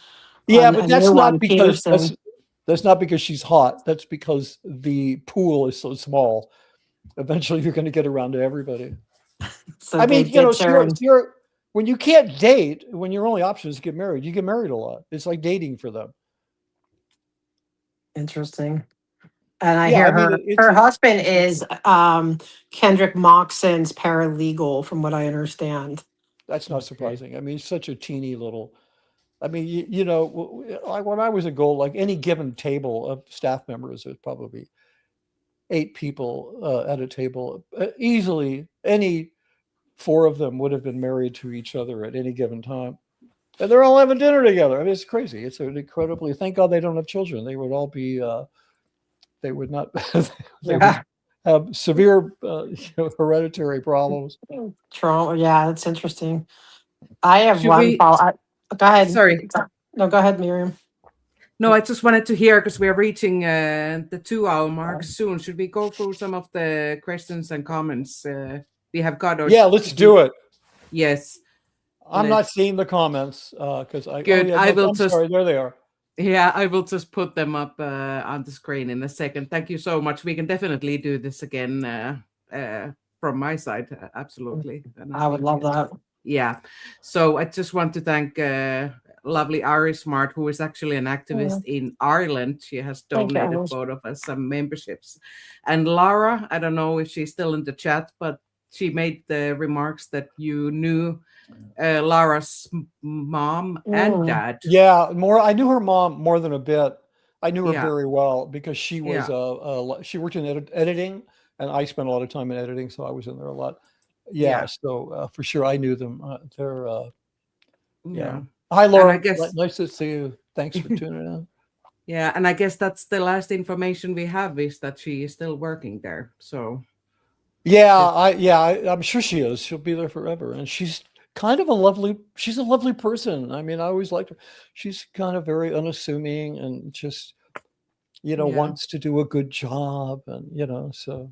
but that's not because she's hot. That's because the pool is so small. Eventually, you're going to get around to everybody. So I mean, when you can't date, when your only option is to get married, you get married a lot. It's like dating for them. Interesting. And I Yeah, hear I mean, her husband is Kendrick Moxon's paralegal, from what I understand. that's not surprising. I mean, he's such a teeny little. I mean, you know, like when I was at Gold, like any given table of staff members, there's probably 8 people at a table. Easily, any 4 of them would have been married to each other at any given time. And they're all having dinner together. I mean, it's crazy. It's an incredibly, thank God they don't have children. They would all be, they would not, they would have severe hereditary problems. Trauma. Yeah, that's interesting. I have Should one. we- Go ahead. Sorry. No, go ahead, Miriam. No, I just wanted to hear, because we are reaching the 2-hour mark soon. Should we go through some of the questions and comments we have got? Yeah, let's do it. Yes. I'm not seeing the comments because I. Good. Oh, yeah, I will I'm just. sorry. There they are. Yeah, I will just put them up on the screen in a second. Thank you so much. We can definitely do this again from my side. Absolutely. And I would love that. Yeah. So I just want to thank lovely Irish Smart, who is actually an activist in Ireland. She has Thank you, donated Irish. both of us some memberships. And Lara, I don't know if she's still in the chat, but she made the remarks that you knew Lara's mom and dad. Yeah, I knew her mom more than a bit. I knew her Yeah. very well because she was she worked in editing, and I spent a lot of time in editing, so I was in there a lot. Yeah. So for sure, I knew them. They're yeah. Hi, Laura. I guess, Nice to see you. Thanks for tuning in. Yeah, and I guess that's the last information we have, is that she is still working there. So yeah, I'm sure she is. She'll be there forever, and she's kind of a lovely person. I mean, I always liked her. She's kind of very unassuming and just, wants to do a good job, and so.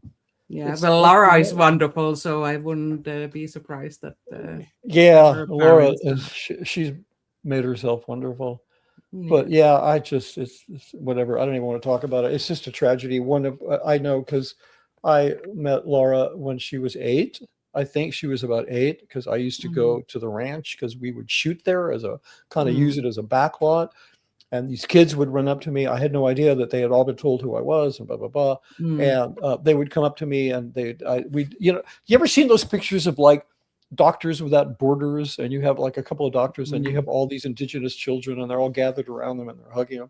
Yeah, well, Lara is wonderful, so I wouldn't be surprised that. Laura she's made herself wonderful, but it's whatever. I don't even want to talk about it. It's just a tragedy. I know because I met Laura when she was 8. I think she was about 8 because I used to go to the ranch because we would shoot there as a kind of use it as a back lot. And these kids would run up to me. I had no idea that they had all been told who I was and blah, blah, blah. And they would come up to me and you ever seen those pictures of like Doctors Without Borders? And you have like a couple of doctors and you have all these indigenous children and they're all gathered around them and they're hugging them.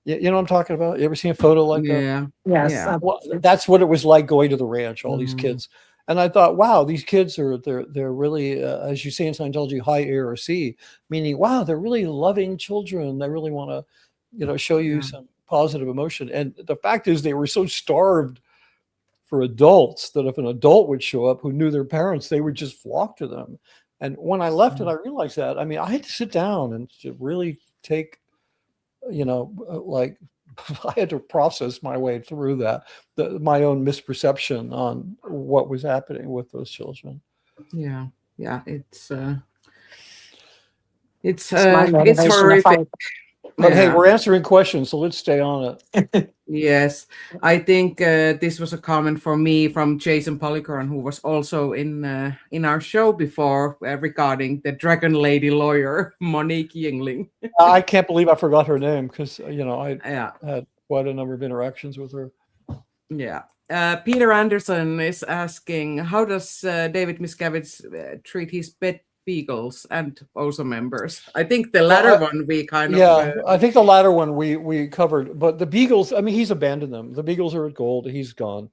You know what I'm talking about? You ever seen a photo like that? Yes. Yeah. Well, that's what it was like going to the ranch, all these kids. And I thought, wow, these kids they're really, as you say in Scientology, high ARC, meaning, wow, they're really loving children. They really want to, show you some positive emotion. And the fact is they were so starved for adults that if an adult would show up who knew their parents, they would just flock to them. And when I left it, I realized that. I mean, I had to sit down and to really take, I had to process my way through that, my own misperception on what was happening with those children. Yeah, it's horrific. But hey, we're answering questions, so let's stay on it. Yes, I think this was a comment for me from Jason Polycorn, who was also in our show before regarding the Dragon Lady lawyer, Monique Yingling. I can't believe I forgot her name because, I had quite a number of interactions with her. Yeah. Peter Anderson is asking, how does David Miscavige treat his pet beagles and also members? I think the latter one we kind of... I think the latter one we covered, but the beagles, I mean, he's abandoned them. The beagles are at Gold. He's gone.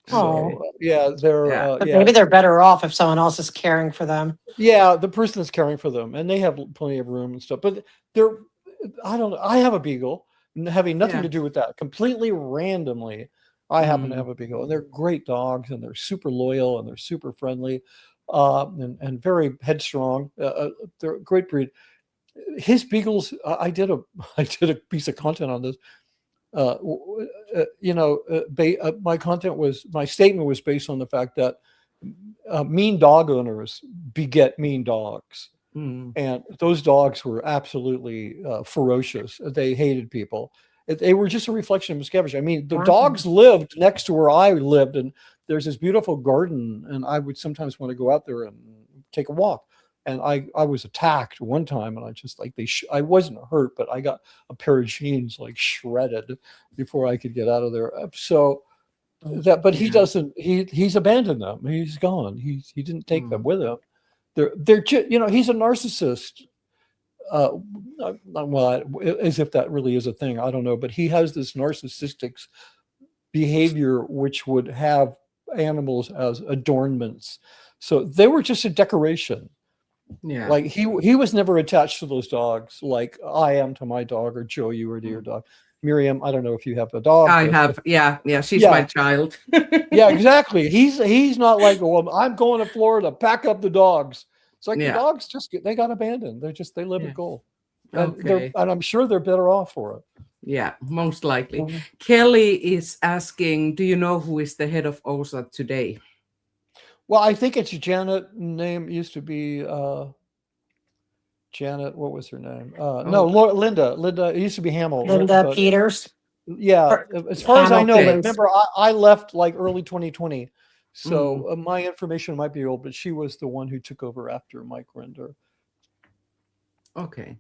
So, they're... Maybe they're better off if someone else is caring for them. Yeah, the person is caring for them, and they have plenty of room and stuff. But I don't know. I have a beagle, having nothing to do with that. Completely randomly, I happen to have a beagle, and they're great dogs, and they're super loyal, and they're super friendly, and very headstrong. They're a great breed. His beagles. I did a piece of content on this. My statement was based on the fact that mean dog owners beget mean dogs. And those dogs were absolutely ferocious. They hated people. They were just a reflection of Miscavige. I mean, the dogs lived next to where I lived, and there's this beautiful garden, and I would sometimes want to go out there and take a walk. And I was attacked one time, and I just like I wasn't hurt, but I got a pair of jeans like shredded before I could get out of there. So that, but he doesn't. He's abandoned them. He's gone. He didn't take them with him. They're he's a narcissist. Well, as if that really is a thing. I don't know, but he has this narcissistic behavior, which would have animals as adornments. So they were just a decoration. Yeah. Like he was never attached to those dogs like I am to my dog, or Joe, you are to your dog. Miriam, I don't know if you have a dog. I have, yeah, she's my child. Yeah, exactly. He's not like, well, I'm going to Florida, pack up the dogs. It's like the dogs they got abandoned. They live at Goal. And I'm sure they're better off for it. Yeah, most likely. Kelly is asking, do you know who is the head of OSA today? Well, I think it's Janet. Name used to be Janet. What was her name? No, Linda. It used to be Hamill. Linda Peters. Yeah, as far as I know. But remember, I left like early 2020, so my information might be old. But she was the one who took over after Mike Render. Okay.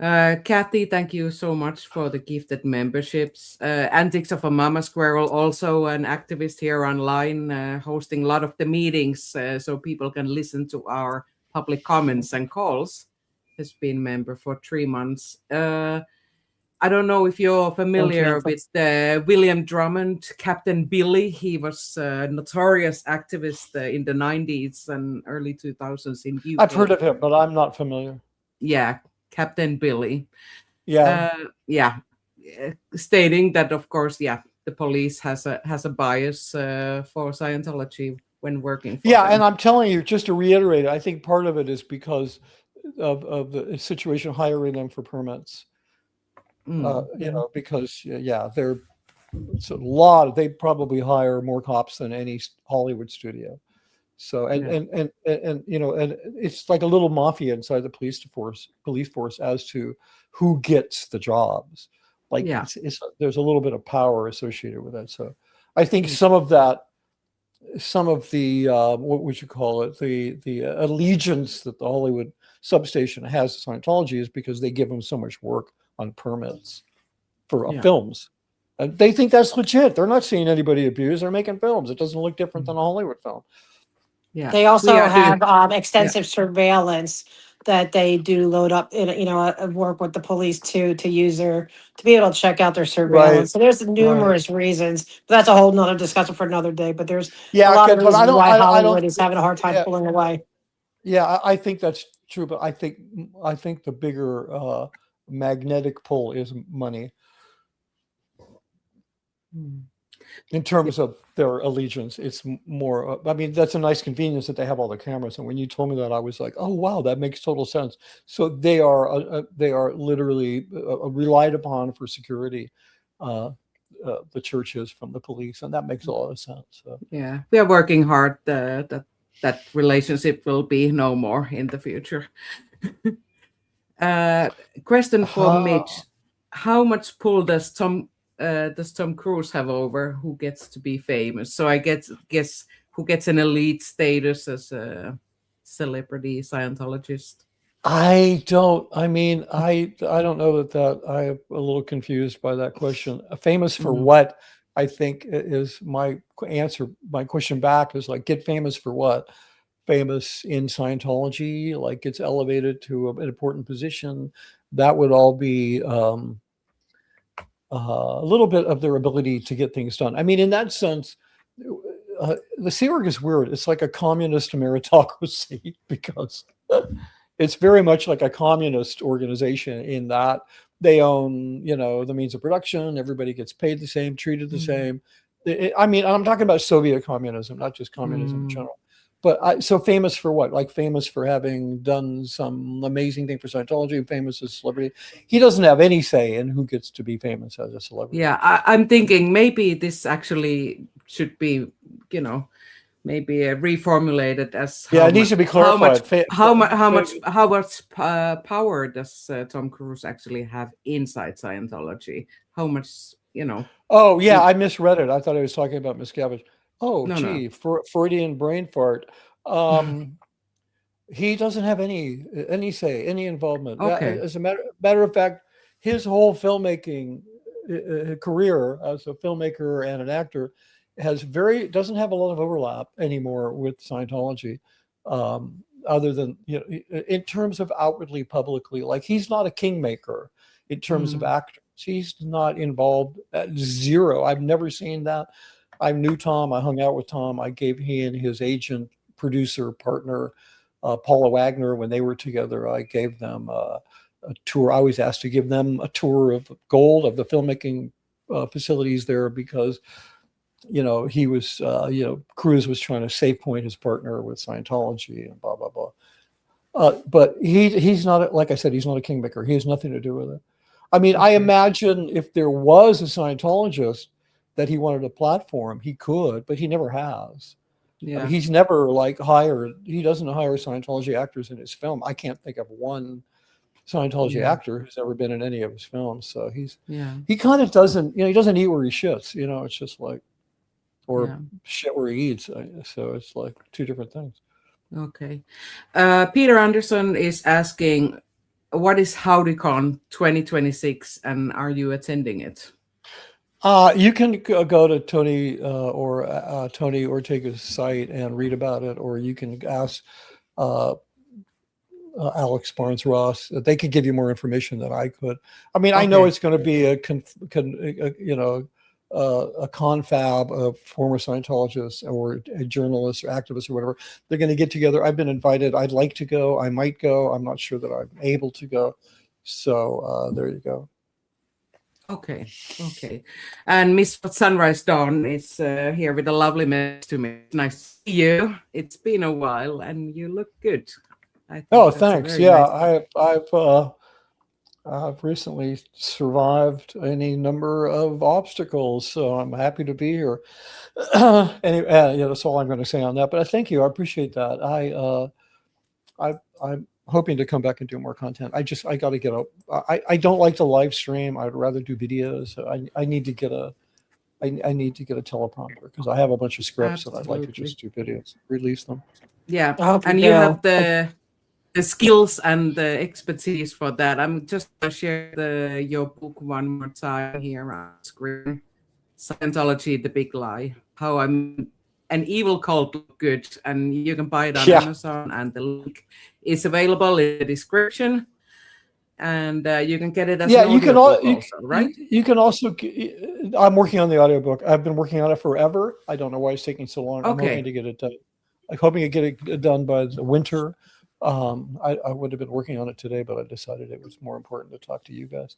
Kathy, thank you so much for the gifted memberships. Antics of a Mama Squirrel, also an activist here online, hosting a lot of the meetings so people can listen to our public comments and calls, has been member for 3 months. I don't know if you're familiar with William Drummond, Captain Billy. He was a notorious activist in the 90s and early 2000s in UK. I've heard of him, but I'm not familiar. Yeah, Captain Billy. Yeah. Stating that, of course, the police has a bias for Scientology when working for them. And I'm telling you, just to reiterate, I think part of it is because of the situation hiring them for permits. Because it's a lot. They probably hire more cops than any Hollywood studio. So and it's like a little mafia inside the police force as to who gets the jobs. Like there's a little bit of power associated with that. So I think some of the what would you call it, the allegiance that the Hollywood substation has to Scientology is because they give them so much work on permits for films. And they think that's legit. They're not seeing anybody abuse. They're making films. It doesn't look different than a Hollywood film. Yeah. They also have extensive surveillance that they do load up in, work with the police to be able to check out their surveillance. Right. So there's numerous reasons, but that's a whole nother discussion for another day. But there's a lot of reasons why Hollywood is having a hard time pulling away. Yeah, I think that's true, but I think the bigger magnetic pull is money. In terms of their allegiance, it's more. I mean, that's a nice convenience that they have all the cameras. And when you told me that, I was like, "Oh wow, that makes total sense." So they are literally relied upon for security. The churches from the police, and that makes a lot of sense. So. Yeah, we are working hard that relationship will be no more in the future. Question for Mitch: how much pull does Tom Cruise have over who gets to be famous? So I guess who gets an elite status as a celebrity Scientologist? I don't know that I'm a little confused by that question. Famous for what? I think is my answer. My question back is like, get famous for what? Famous in Scientology, like gets elevated to an important position. That would all be a little bit of their ability to get things done. I mean, in that sense, the Sea Org is weird. It's like a communist meritocracy because it's very much like a communist organization in that they own, the means of production. Everybody gets paid the same, treated the same. I mean, I'm talking about Soviet communism, not just communism in general. But so famous for what? Like famous for having done some amazing thing for Scientology, famous as a celebrity. He doesn't have any say in who gets to be famous as a celebrity. Yeah, I'm thinking maybe this actually should be, maybe reformulated as it needs to be clarified. How much power does Tom Cruise actually have inside Scientology? How much, Oh yeah, I misread it. I thought I was talking about Miscavige. Oh, no. Freudian brain fart. He doesn't have any say, any involvement. Okay. As a matter of fact, his whole filmmaking career as a filmmaker and an actor doesn't have a lot of overlap anymore with Scientology, other than, you know, in terms of outwardly publicly. Like, he's not a kingmaker in terms of actors. He's not involved at zero. I've never seen that. I knew Tom. I hung out with Tom. I gave he and his agent, producer, partner, Paula Wagner, when they were together, I gave them a tour. I was asked to give them a tour of Gold, of the filmmaking facilities there, because, you know, he was, you know, Cruz was trying to save point his partner with Scientology and blah, blah, blah. But he's not, like I said, he's not a kingmaker. He has nothing to do with it. I mean, I imagine if there was a Scientologist that he wanted a platform, he could, but he never has. Yeah. I mean, he's never he doesn't hire Scientology actors in his film. I can't think of one Scientology actor who's ever been in any of his films. So he kind of doesn't, you know, he doesn't eat where he shits, you know, it's just like, or shit where he eats. So it's like two different things. Okay. Peter Anderson is asking, what is HowdyCon 2026 and are you attending it? You can go to Tony Tony Ortega's site and read about it, or you can ask Alex Barnes Ross. They could give you more information than I could. I mean, I know it's going to be a confab of former Scientologists or journalists or activists or whatever. They're going to get together. I've been invited. I'd like to go. I might go. I'm not sure that I'm able to go. So there you go. Okay. And Miss Sunrise Dawn is here with a lovely message to me. Nice to see you. It's been a while and you look good. Oh, thanks. Yeah, nice. I've recently survived any number of obstacles, so I'm happy to be here. Anyway, yeah, that's all I'm going to say on that. But thank you. I appreciate that. I'm hoping to come back and do more content. I got to get up. I don't like to live stream. I'd rather do videos. I need to get a teleprompter because I have a bunch of scripts and I'd like to just do videos, release them. Yeah, and you have the skills and the expertise for that. I'm just going to share your book one more time here on screen. Scientology, The Big Lie, How I'm an Evil Cult Look Good. And you can buy it on Amazon, and the link is available in the description. And you can get it as an audiobook also, right? You can also, I'm working on the audiobook. I've been working on it forever. I don't know why it's taking so long. I'm hoping to get it done. I'm hoping to get it done by the winter. I would have been working on it today, but I decided it was more important to talk to you guys.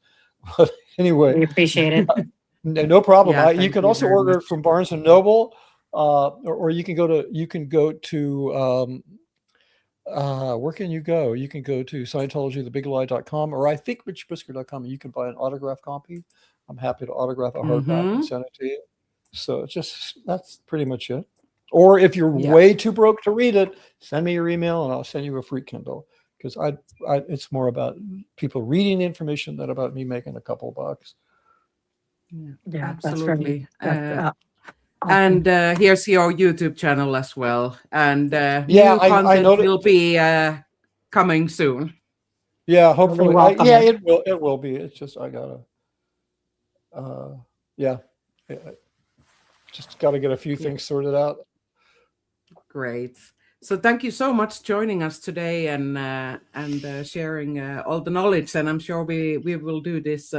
But anyway, We appreciate it. No problem. Yeah, you can also order it from Barnes and Noble, or you can go to where can you go? You can go to Scientologythebiglie.com, or I think mitchbrisker.com, and you can buy an autograph copy. I'm happy to autograph a hardback and send it to you. So that's pretty much it. Or if you're way too broke to read it, send me your email and I'll send you a free Kindle, because it's more about people reading the information than about me making a couple bucks. Yeah, absolutely. And here's your YouTube channel as well. And new content will be coming soon. Yeah, hopefully. It will be. It's just I gotta. Just got to get a few things sorted out. Great. So thank you so much joining us today and sharing all the knowledge. And I'm sure we will do this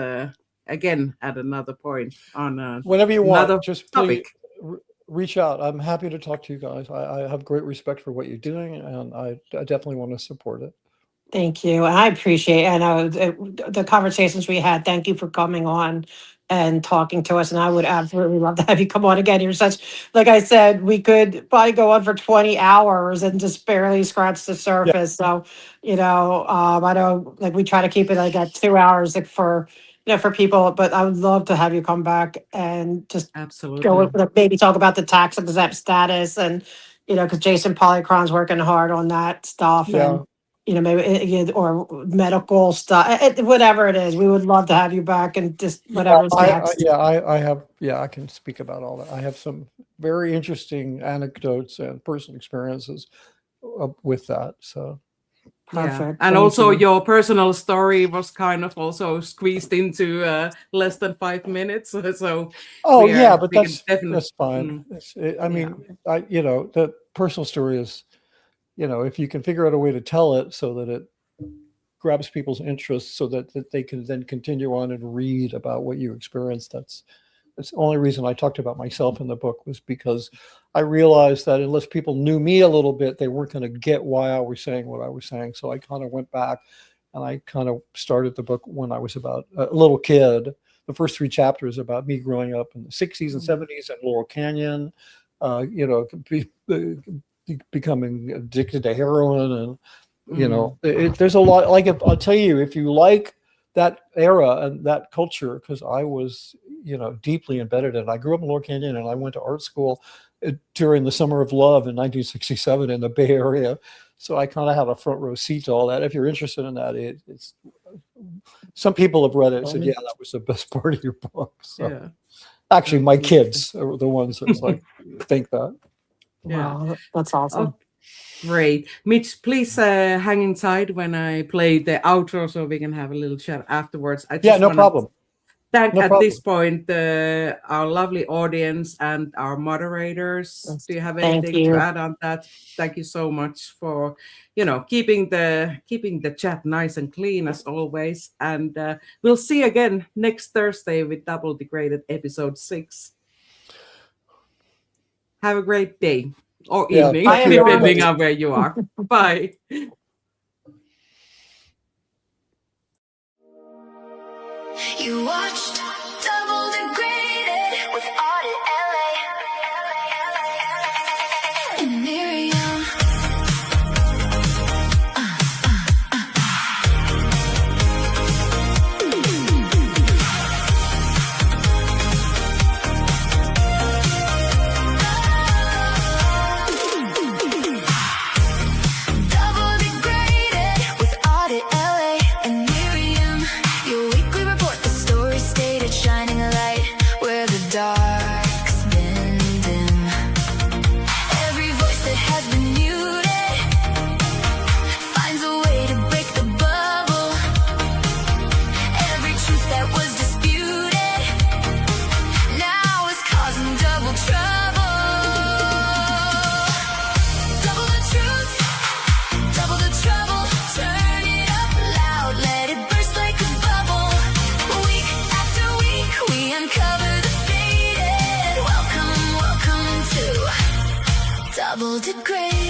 again at another point on whenever you want. Just topic. Please reach out. I'm happy to talk to you guys. I have great respect for what you're doing, and I definitely want to support it. Thank you. I appreciate the conversations we had. Thank you for coming on and talking to us. And I would absolutely love to have you come on again. You're like I said, we could probably go on for 20 hours and just barely scratch the surface. Yeah. So, I know we try to keep it like at 2 hours for people, but I would love to have you come back and just absolutely maybe talk about the tax exempt status and, because Jason Polychron's working hard on that stuff. Yeah. And, maybe or medical stuff, whatever it is, we would love to have you back and just whatever's next. I can speak about all that. I have some very interesting anecdotes and personal experiences with that. So. Yeah. Perfect. And Thank also you. your personal story was kind of also squeezed into less than 5 minutes. So Oh yeah, but we can definitely. that's fine. I mean, the personal story is, if you can figure out a way to tell it so that it grabs people's interest, so that they can then continue on and read about what you experienced. That's the only reason I talked about myself in the book, was because I realized that unless people knew me a little bit, they weren't going to get why I was saying what I was saying. So I kind of went back and I kind of started the book when I was about a little kid. The first 3 chapters about me growing up in the 60s and 70s in Laurel Canyon, becoming addicted to heroin. And, there's a lot, like, I'll tell you, if you like that era and that culture, because I was, deeply embedded in it. I grew up in Laurel Canyon, and I went to art school during the Summer of Love in 1967 in the Bay Area. So I kind of have a front row seat to all that. If you're interested in that, it's some people have read it and said, yeah, that was the best part of your book. So Yeah. actually, my kids are the ones that think that. Yeah. Wow, that's awesome. Oh, great. Mitch, please hang inside when I play the outro so we can have a little chat afterwards. I just No wanna problem. Thank No at problem. this point our lovely audience and our moderators. Yes. Do you have Thank anything to you. add on that? Thank you so much for keeping the chat nice and clean as always. And we'll see you again next Thursday with Double Degraded episode 6. Have a great day or Yeah, evening, thank you, depending everybody. on where you are. Bye. You watched Double Degraded with AuditLA and Miriam. Double Degraded with AuditLA and Miriam. Your weekly report, the story stated, shining a light where the dark's been dim. Every voice that has been muted finds a way to break the bubble. Every truth that was disputed now is causing double trouble. Double the truth, double the trouble. Turn it up loud, let it burst like a bubble. Week after week, we uncover the faded. Welcome, welcome to Double Degraded.